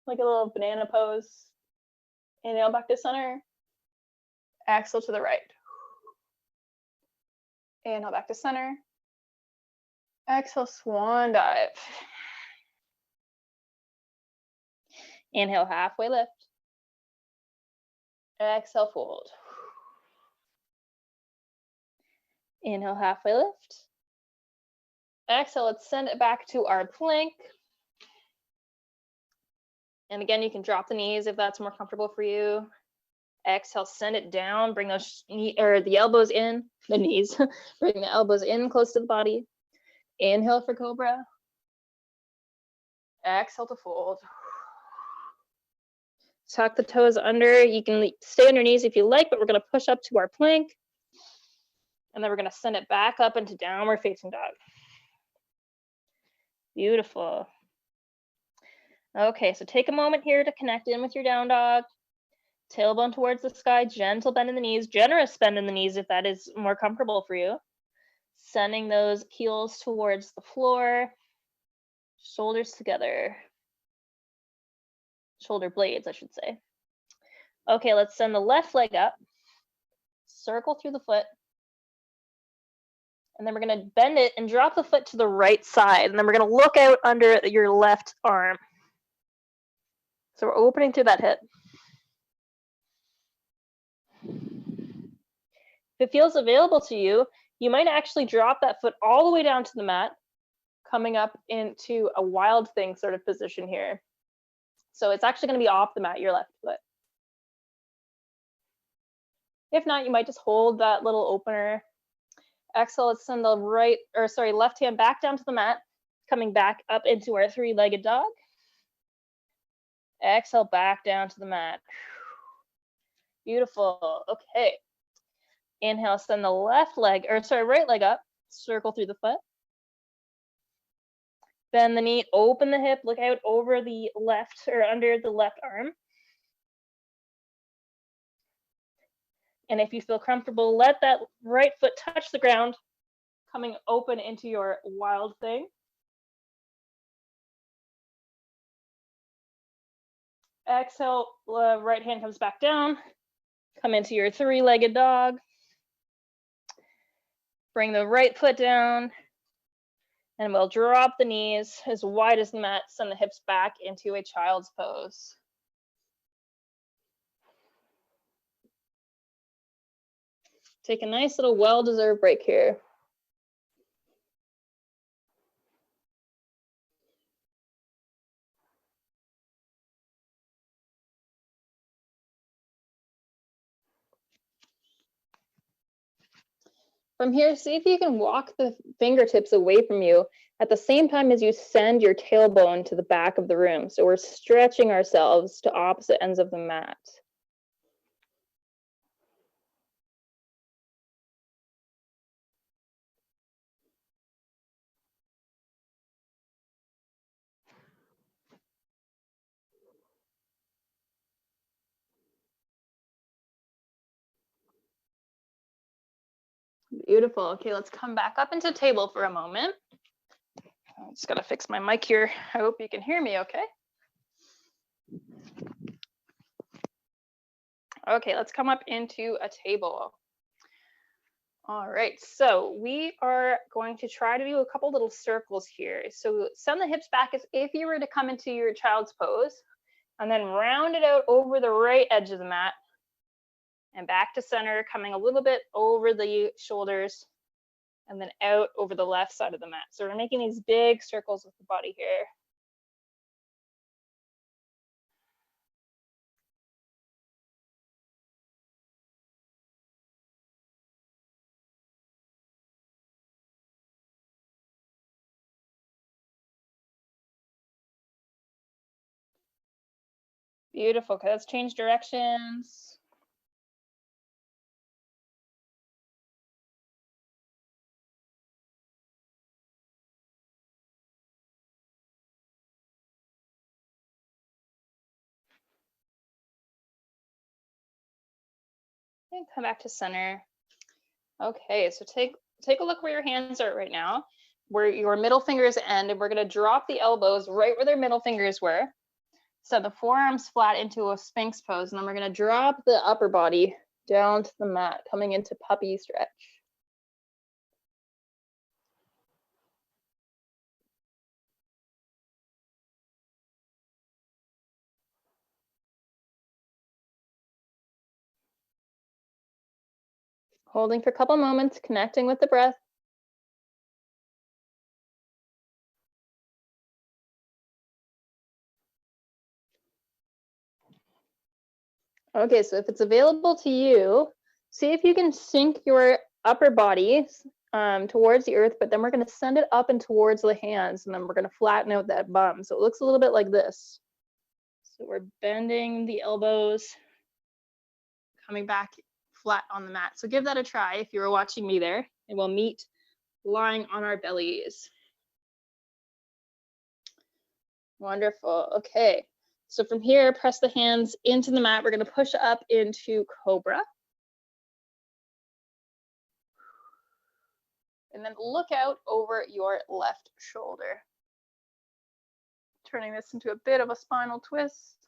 like a little banana pose. Inhale back to center. Exhale to the right. Inhale back to center. Exhale, swan dive. Inhale, halfway lift. Exhale, fold. Inhale, halfway lift. Exhale, let's send it back to our plank. And again, you can drop the knees if that's more comfortable for you. Exhale, send it down, bring those the elbows in, the knees, bring the elbows in close to the body. Inhale for cobra. Exhale to fold. Tuck the toes under. You can stay on your knees if you like, but we're going to push up to our plank. And then we're going to send it back up into downward facing dog. Beautiful. Okay, so take a moment here to connect in with your down dog. Tailbone towards the sky, gentle bend in the knees, generous bend in the knees if that is more comfortable for you. Sending those heels towards the floor, shoulders together. Shoulder blades, I should say. Okay, let's send the left leg up, circle through the foot, and then we're going to bend it and drop the foot to the right side, and then we're going to look out under your left arm. So we're opening through that hip. If it feels available to you, you might actually drop that foot all the way down to the mat, coming up into a wild thing sort of position here. So it's actually going to be off the mat, your left foot. If not, you might just hold that little opener. Exhale, let's send the left hand back down to the mat, coming back up into our three-legged dog. Exhale, back down to the mat. Beautiful. Okay. Inhale, send the right leg up, circle through the foot. Bend the knee, open the hip, look out over the left or under the left arm. And if you feel comfortable, let that right foot touch the ground, coming open into your wild thing. Exhale, right hand comes back down. Come into your three-legged dog. Bring the right foot down. And we'll drop the knees as wide as the mat, send the hips back into a child's pose. Take a nice little well-deserved break here. From here, see if you can walk the fingertips away from you at the same time as you send your tailbone to the back of the room. So we're stretching ourselves to opposite ends of the mat. Beautiful. Okay, let's come back up into table for a moment. I just gotta fix my mic here. I hope you can hear me okay. Okay, let's come up into a table. All right, so we are going to try to do a couple little circles here. So send the hips back as if you were to come into your child's pose, and then round it out over the right edge of the mat and back to center, coming a little bit over the shoulders and then out over the left side of the mat. So we're making these big circles with the body here. Beautiful. Okay, let's change directions. And come back to center. Okay, so take a look where your hands are right now, where your middle fingers end, and we're going to drop the elbows right where their middle fingers were. So the forearms flat into a Sphinx pose, and then we're going to drop the upper body down to the mat, coming into puppy stretch. Holding for a couple moments, connecting with the breath. Okay, so if it's available to you, see if you can sink your upper body towards the earth, but then we're going to send it up and towards the hands, and then we're going to flatten out that bum. So it looks a little bit like this. So we're bending the elbows, coming back flat on the mat. So give that a try if you were watching me there, and we'll meet lying on our bellies. Wonderful. Okay. So from here, press the hands into the mat. We're going to push up into Cobra. And then look out over your left shoulder. Turning this into a bit of a spinal twist.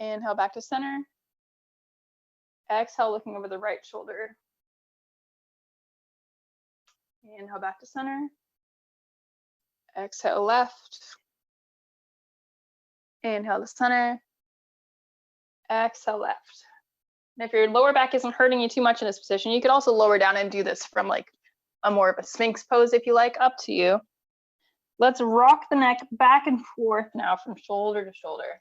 Inhale back to center. Exhale, looking over the right shoulder. Inhale back to center. Exhale left. Inhale to center. Exhale left. And if your lower back isn't hurting you too much in this position, you could also lower down and do this from like a more of a Sphinx pose if you like, up to you. Let's rock the neck back and forth now from shoulder to shoulder.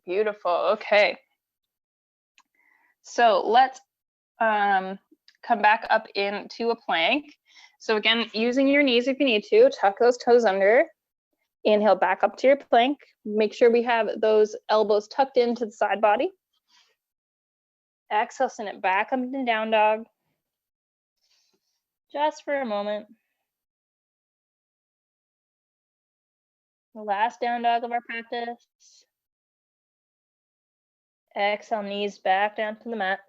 Beautiful. Okay. So let's come back up into a plank. So again, using your knees if you need to, tuck those toes under. Inhale back up to your plank. Make sure we have those elbows tucked into the side body. Exhale, send it back up into down dog. Just for a moment. The last down dog of our practice. Exhale, knees back down to the mat.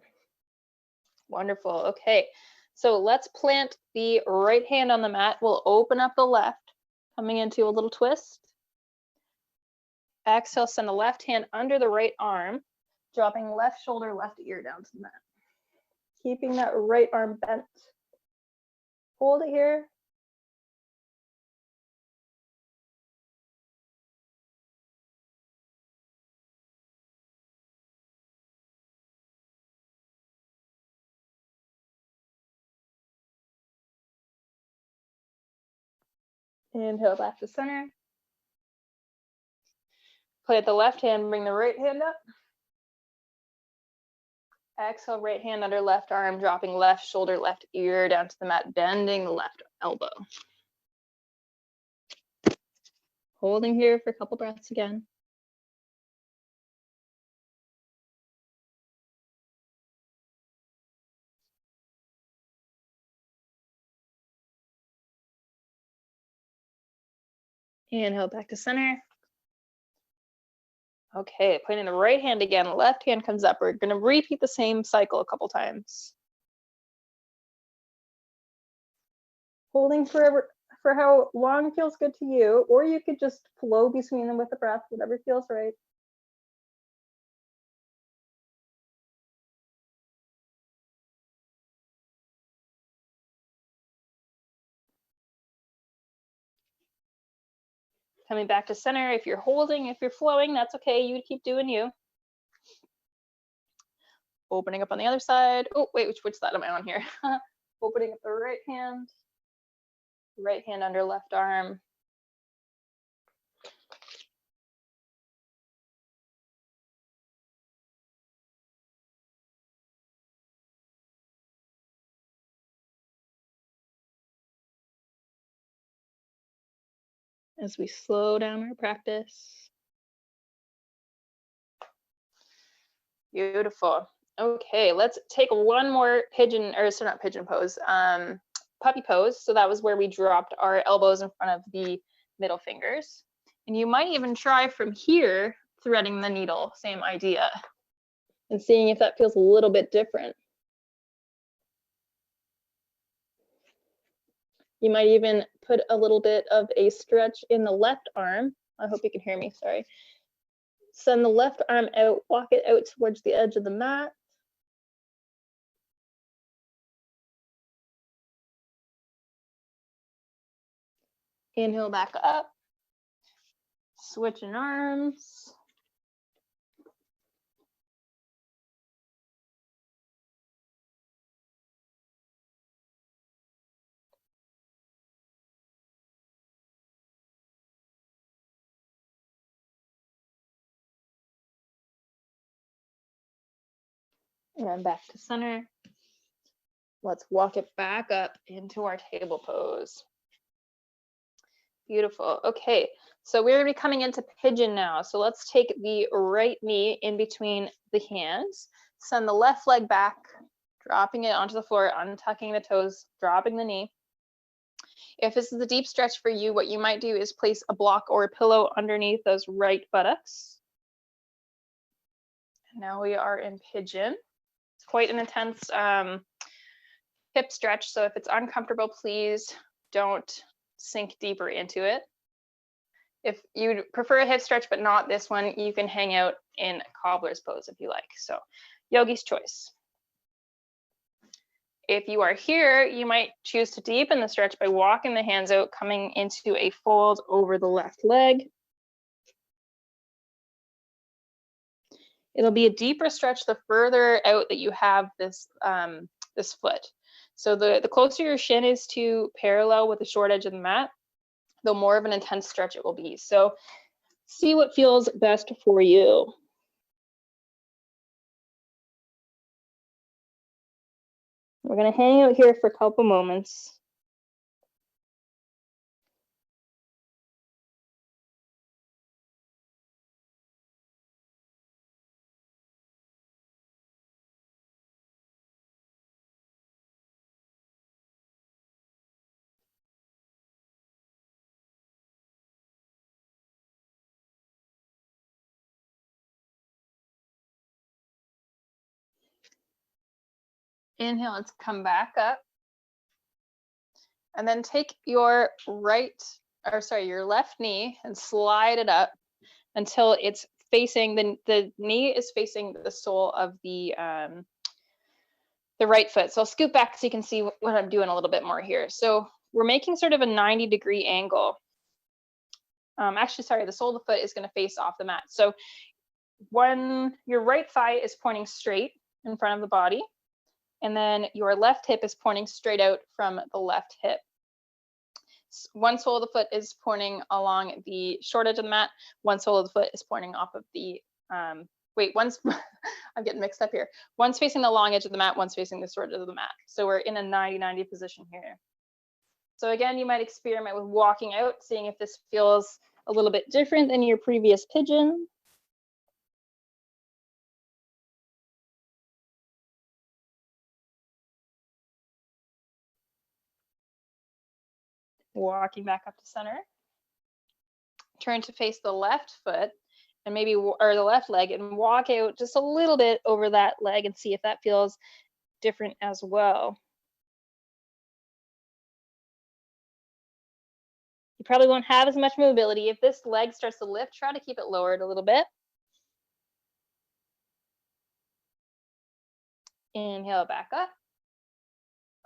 Wonderful. Okay, so let's plant the right hand on the mat. We'll open up the left, coming into a little twist. Exhale, send the left hand under the right arm, dropping left shoulder, left ear down to the mat. Keeping that right arm bent. Hold it here. Inhale back to center. Plant the left hand, bring the right hand up. Exhale, right hand under left arm, dropping left shoulder, left ear down to the mat, bending the left elbow. Holding here for a couple breaths again. Inhale back to center. Okay, pointing the right hand again, left hand comes up. We're going to repeat the same cycle a couple times. Holding forever for how long feels good to you, or you could just flow between them with the breath, whatever feels right. Coming back to center. If you're holding, if you're flowing, that's okay. You keep doing you. Opening up on the other side. Oh, wait, which side am I on here? Opening up the right hand under left arm. As we slow down our practice. Beautiful. Okay, let's take one more pigeon, or so not pigeon pose, puppy pose. So that was where we dropped our elbows in front of the middle fingers. And you might even try from here, threading the needle, same idea, and seeing if that feels a little bit different. You might even put a little bit of a stretch in the left arm. I hope you can hear me, sorry. Send the left arm out, walk it out towards the edge of the mat. Inhale back up. Switching arms. And back to center. Let's walk it back up into our table pose. Beautiful. Okay, so we're going to be coming into pigeon now. So let's take the right knee in between the hands, send the left leg back, dropping it onto the floor, untucking the toes, dropping the knee. If this is a deep stretch for you, what you might do is place a block or a pillow underneath those right buttocks. Now we are in pigeon. It's quite an intense hip stretch, so if it's uncomfortable, please don't sink deeper into it. If you prefer a hip stretch but not this one, you can hang out in cobbler's pose if you like. So yogi's choice. If you are here, you might choose to deepen the stretch by walking the hands out, coming into a fold over the left leg. It'll be a deeper stretch the further out that you have this, this foot. So the closer your shin is to parallel with the short edge of the mat, the more of an intense stretch it will be. So see what feels best for you. We're going to hang out here for a couple moments. Inhale, let's come back up. And then take your your left knee and slide it up until it's facing, the knee is facing the sole of the right foot. So I'll scoot back so you can see what I'm doing a little bit more here. So we're making sort of a 90-degree angle. Actually, sorry, the sole of the foot is going to face off the mat. So when your right thigh is pointing straight in front of the body, and then your left hip is pointing straight out from the left hip. One sole of the foot is pointing along the short edge of the mat. One sole of the foot is pointing off of the, one's, I'm getting mixed up here. One's facing the long edge of the mat, one's facing the short edge of the mat. So we're in a 90-90 position here. So again, you might experiment with walking out, seeing if this feels a little bit different than your previous pigeon. Walking back up to center. Turn to face the left foot and or the left leg, and walk out just a little bit over that leg and see if that feels different as well. You probably won't have as much mobility. If this leg starts to lift, try to keep it lowered a little bit. Inhale back up.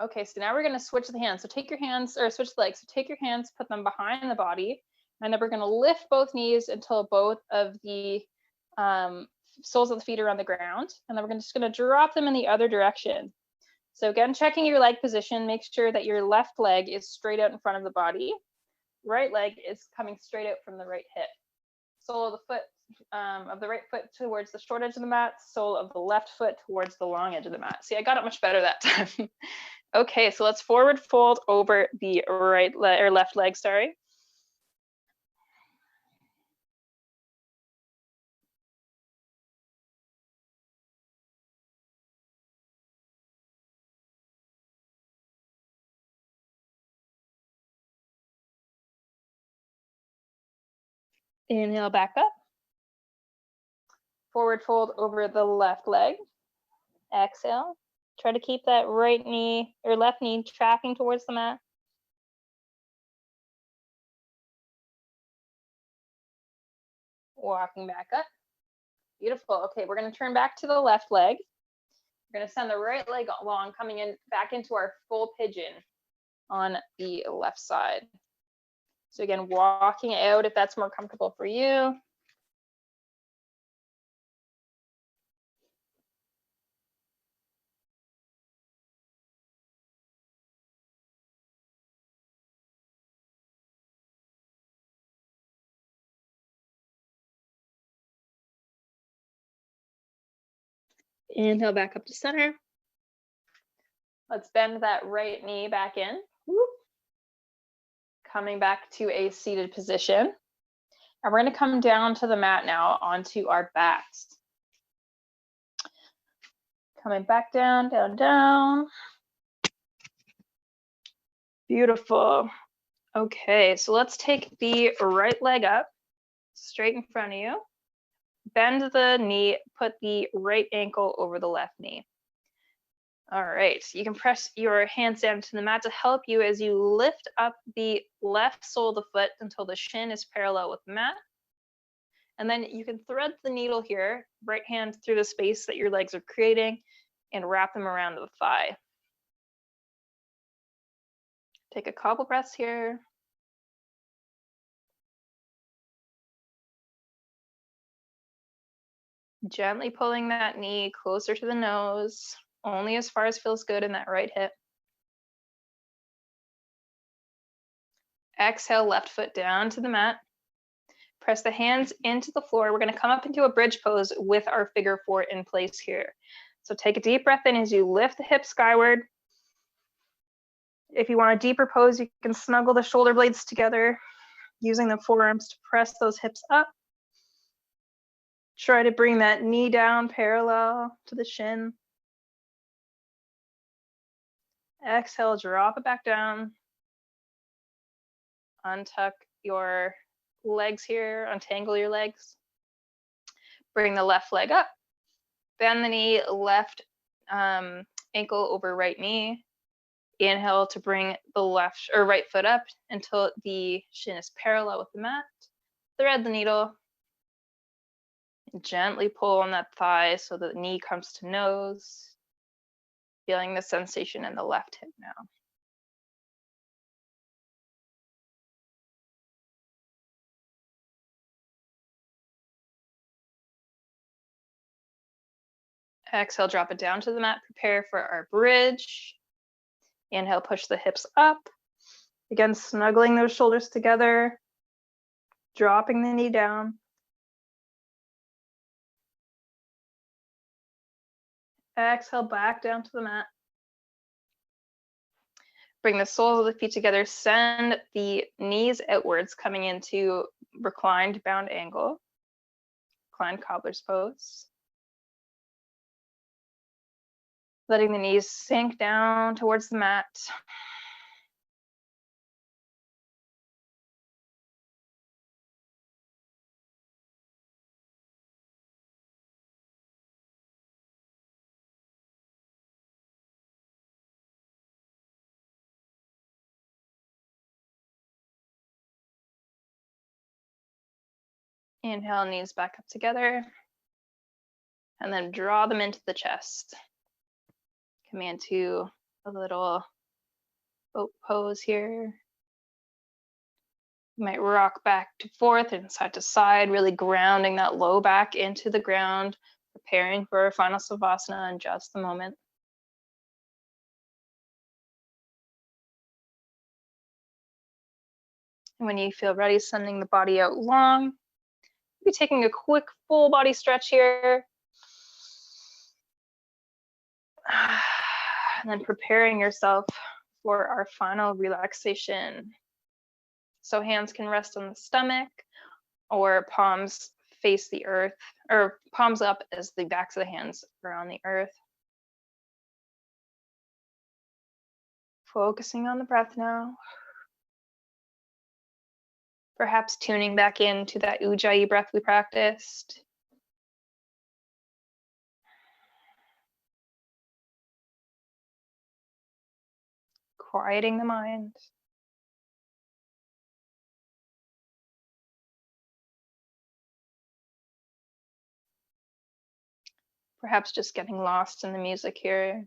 Okay, so now we're going to switch the hands. So take your hands, or switch the legs. So take your hands, put them behind the body, and then we're going to lift both knees until both of the soles of the feet are on the ground. And then we're just going to drop them in the other direction. So again, checking your leg position, make sure that your left leg is straight out in front of the body. Right leg is coming straight out from the right hip. Sole of the foot, of the right foot towards the short edge of the mat, sole of the left foot towards the long edge of the mat. See, I got it much better that time. Okay, so let's forward fold over the right leg, or left leg, sorry. Inhale back up. Forward fold over the left leg. Exhale. Try to keep that right knee or left knee tracking towards the mat. Walking back up. Beautiful. Okay, we're going to turn back to the left leg. We're going to send the right leg along, coming in back into our full pigeon on the left side. So again, walking out if that's more comfortable for you. Inhale back up to center. Let's bend that right knee back in. Whoop. Coming back to a seated position. And we're going to come down to the mat now onto our backs. Coming back down, down, down. Beautiful. Okay, so let's take the right leg up, straight in front of you. Bend the knee, put the right ankle over the left knee. All right, you can press your hands down to the mat to help you as you lift up the left sole of the foot until the shin is parallel with the mat. And then you can thread the needle here, right hand through the space that your legs are creating, and wrap them around the thigh. Take a couple breaths here. Gently pulling that knee closer to the nose, only as far as feels good in that right hip. Exhale, left foot down to the mat. Press the hands into the floor. We're going to come up into a bridge pose with our figure four in place here. So take a deep breath in as you lift the hips skyward. If you want a deeper pose, you can snuggle the shoulder blades together, using the forearms to press those hips up. Try to bring that knee down parallel to the shin. Exhale, drop it back down. Untuck your legs here, untangle your legs. Bring the left leg up. Bend the knee, left ankle over right knee. Inhale to bring the left or right foot up until the shin is parallel with the mat. Thread the needle. Gently pull on that thigh so the knee comes to nose. Feeling the sensation in the left hip now. Exhale, drop it down to the mat. Prepare for our bridge. Inhale, push the hips up. Again, snuggling those shoulders together. Dropping the knee down. Exhale, back down to the mat. Bring the soles of the feet together. Send the knees outwards, coming into reclined bound angle. Reclined cobbler's pose. Letting the knees sink down towards the mat. Inhale, knees back up together. And then draw them into the chest. Come into a little boat pose here. You might rock back to forth and side to side, really grounding that low back into the ground, preparing for our final savasana in just a moment. And when you feel ready, sending the body out long. Be taking a quick full body stretch here. And then preparing yourself for our final relaxation. So hands can rest on the stomach or palms face the earth, or palms up as the backs of the hands are on the earth. Focusing on the breath now. Perhaps tuning back into that Ujjayi breath we practiced. Quieting the mind. Perhaps just getting lost in the music here.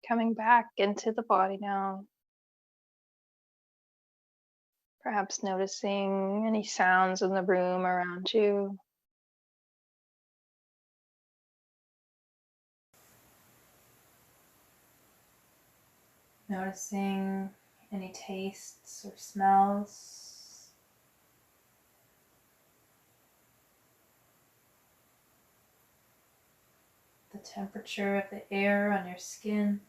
Coming back into the body now. Perhaps noticing any sounds in the room around you. Noticing any tastes or smells. The temperature of the air on your skin.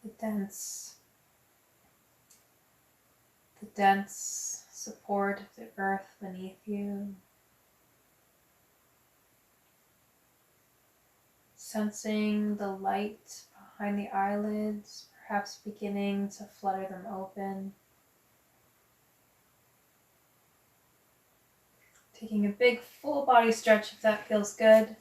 The dense support of the earth beneath you. Sensing the light behind the eyelids, perhaps beginning to flutter them open. Taking a big full body stretch if that feels good.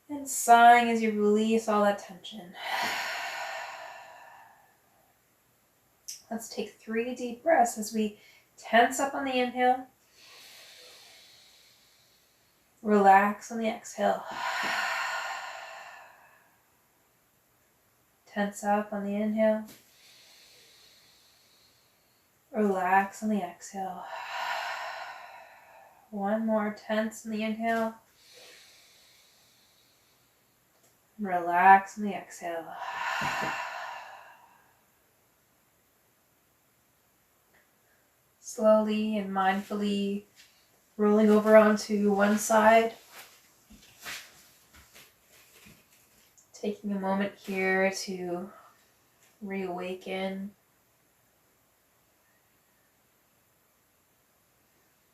And sighing as you release all that tension. Let's take 3 deep breaths as we tense up on the inhale. Relax on the exhale. Tense up on the inhale. Relax on the exhale. One more, tense on the inhale. Relax on the exhale. Slowly and mindfully rolling over onto one side. Taking a moment here to reawaken.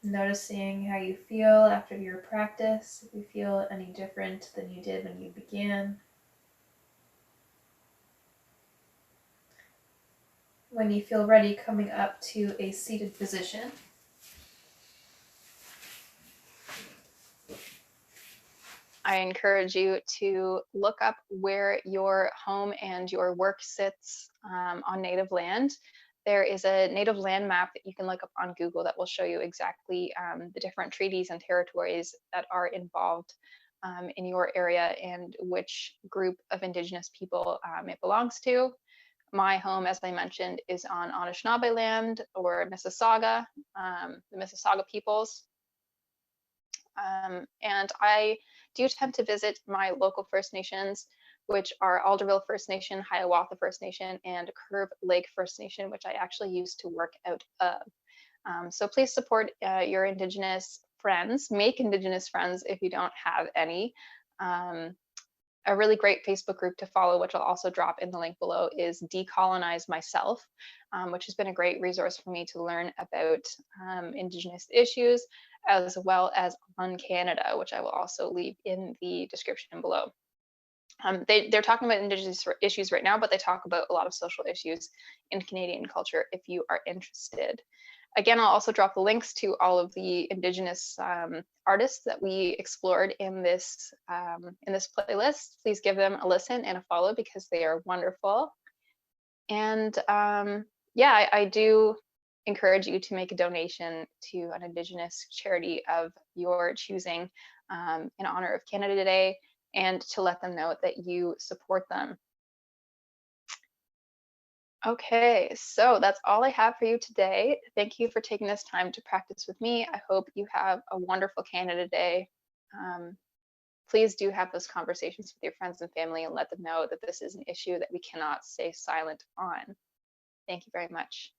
Noticing how you feel after your practice, if you feel any different than you did when you began. When you feel ready, coming up to a seated position. I encourage you to look up where your home and your work sits on native land. There is a native land map that you can look up on Google that will show you exactly the different treaties and territories that are involved in your area and which group of Indigenous people it belongs to. My home, as I mentioned, is on Anishinaabe land or Mississauga, the Mississauga peoples. And I do tend to visit my local First Nations, which are Alderville First Nation, Hiawatha First Nation, and Curve Lake First Nation, which I actually used to work out of. So please support your Indigenous friends, make Indigenous friends if you don't have any. A really great Facebook group to follow, which I'll also drop in the link below, is Decolonize Myself, which has been a great resource for me to learn about Indigenous issues, as well as OnCanada, which I will also leave in the description below. They're talking about Indigenous issues right now, but they talk about a lot of social issues in Canadian culture if you are interested. Again, I'll also drop the links to all of the Indigenous artists that we explored in this playlist. Please give them a listen and a follow because they are wonderful. And yeah, I do encourage you to make a donation to an Indigenous charity of your choosing in honor of Canada Day and to let them know that you support them. Okay, so that's all I have for you today. Thank you for taking this time to practice with me. I hope you have a wonderful Canada Day. Please do have those conversations with your friends and family and let them know that this is an issue that we cannot stay silent on. Thank you very much.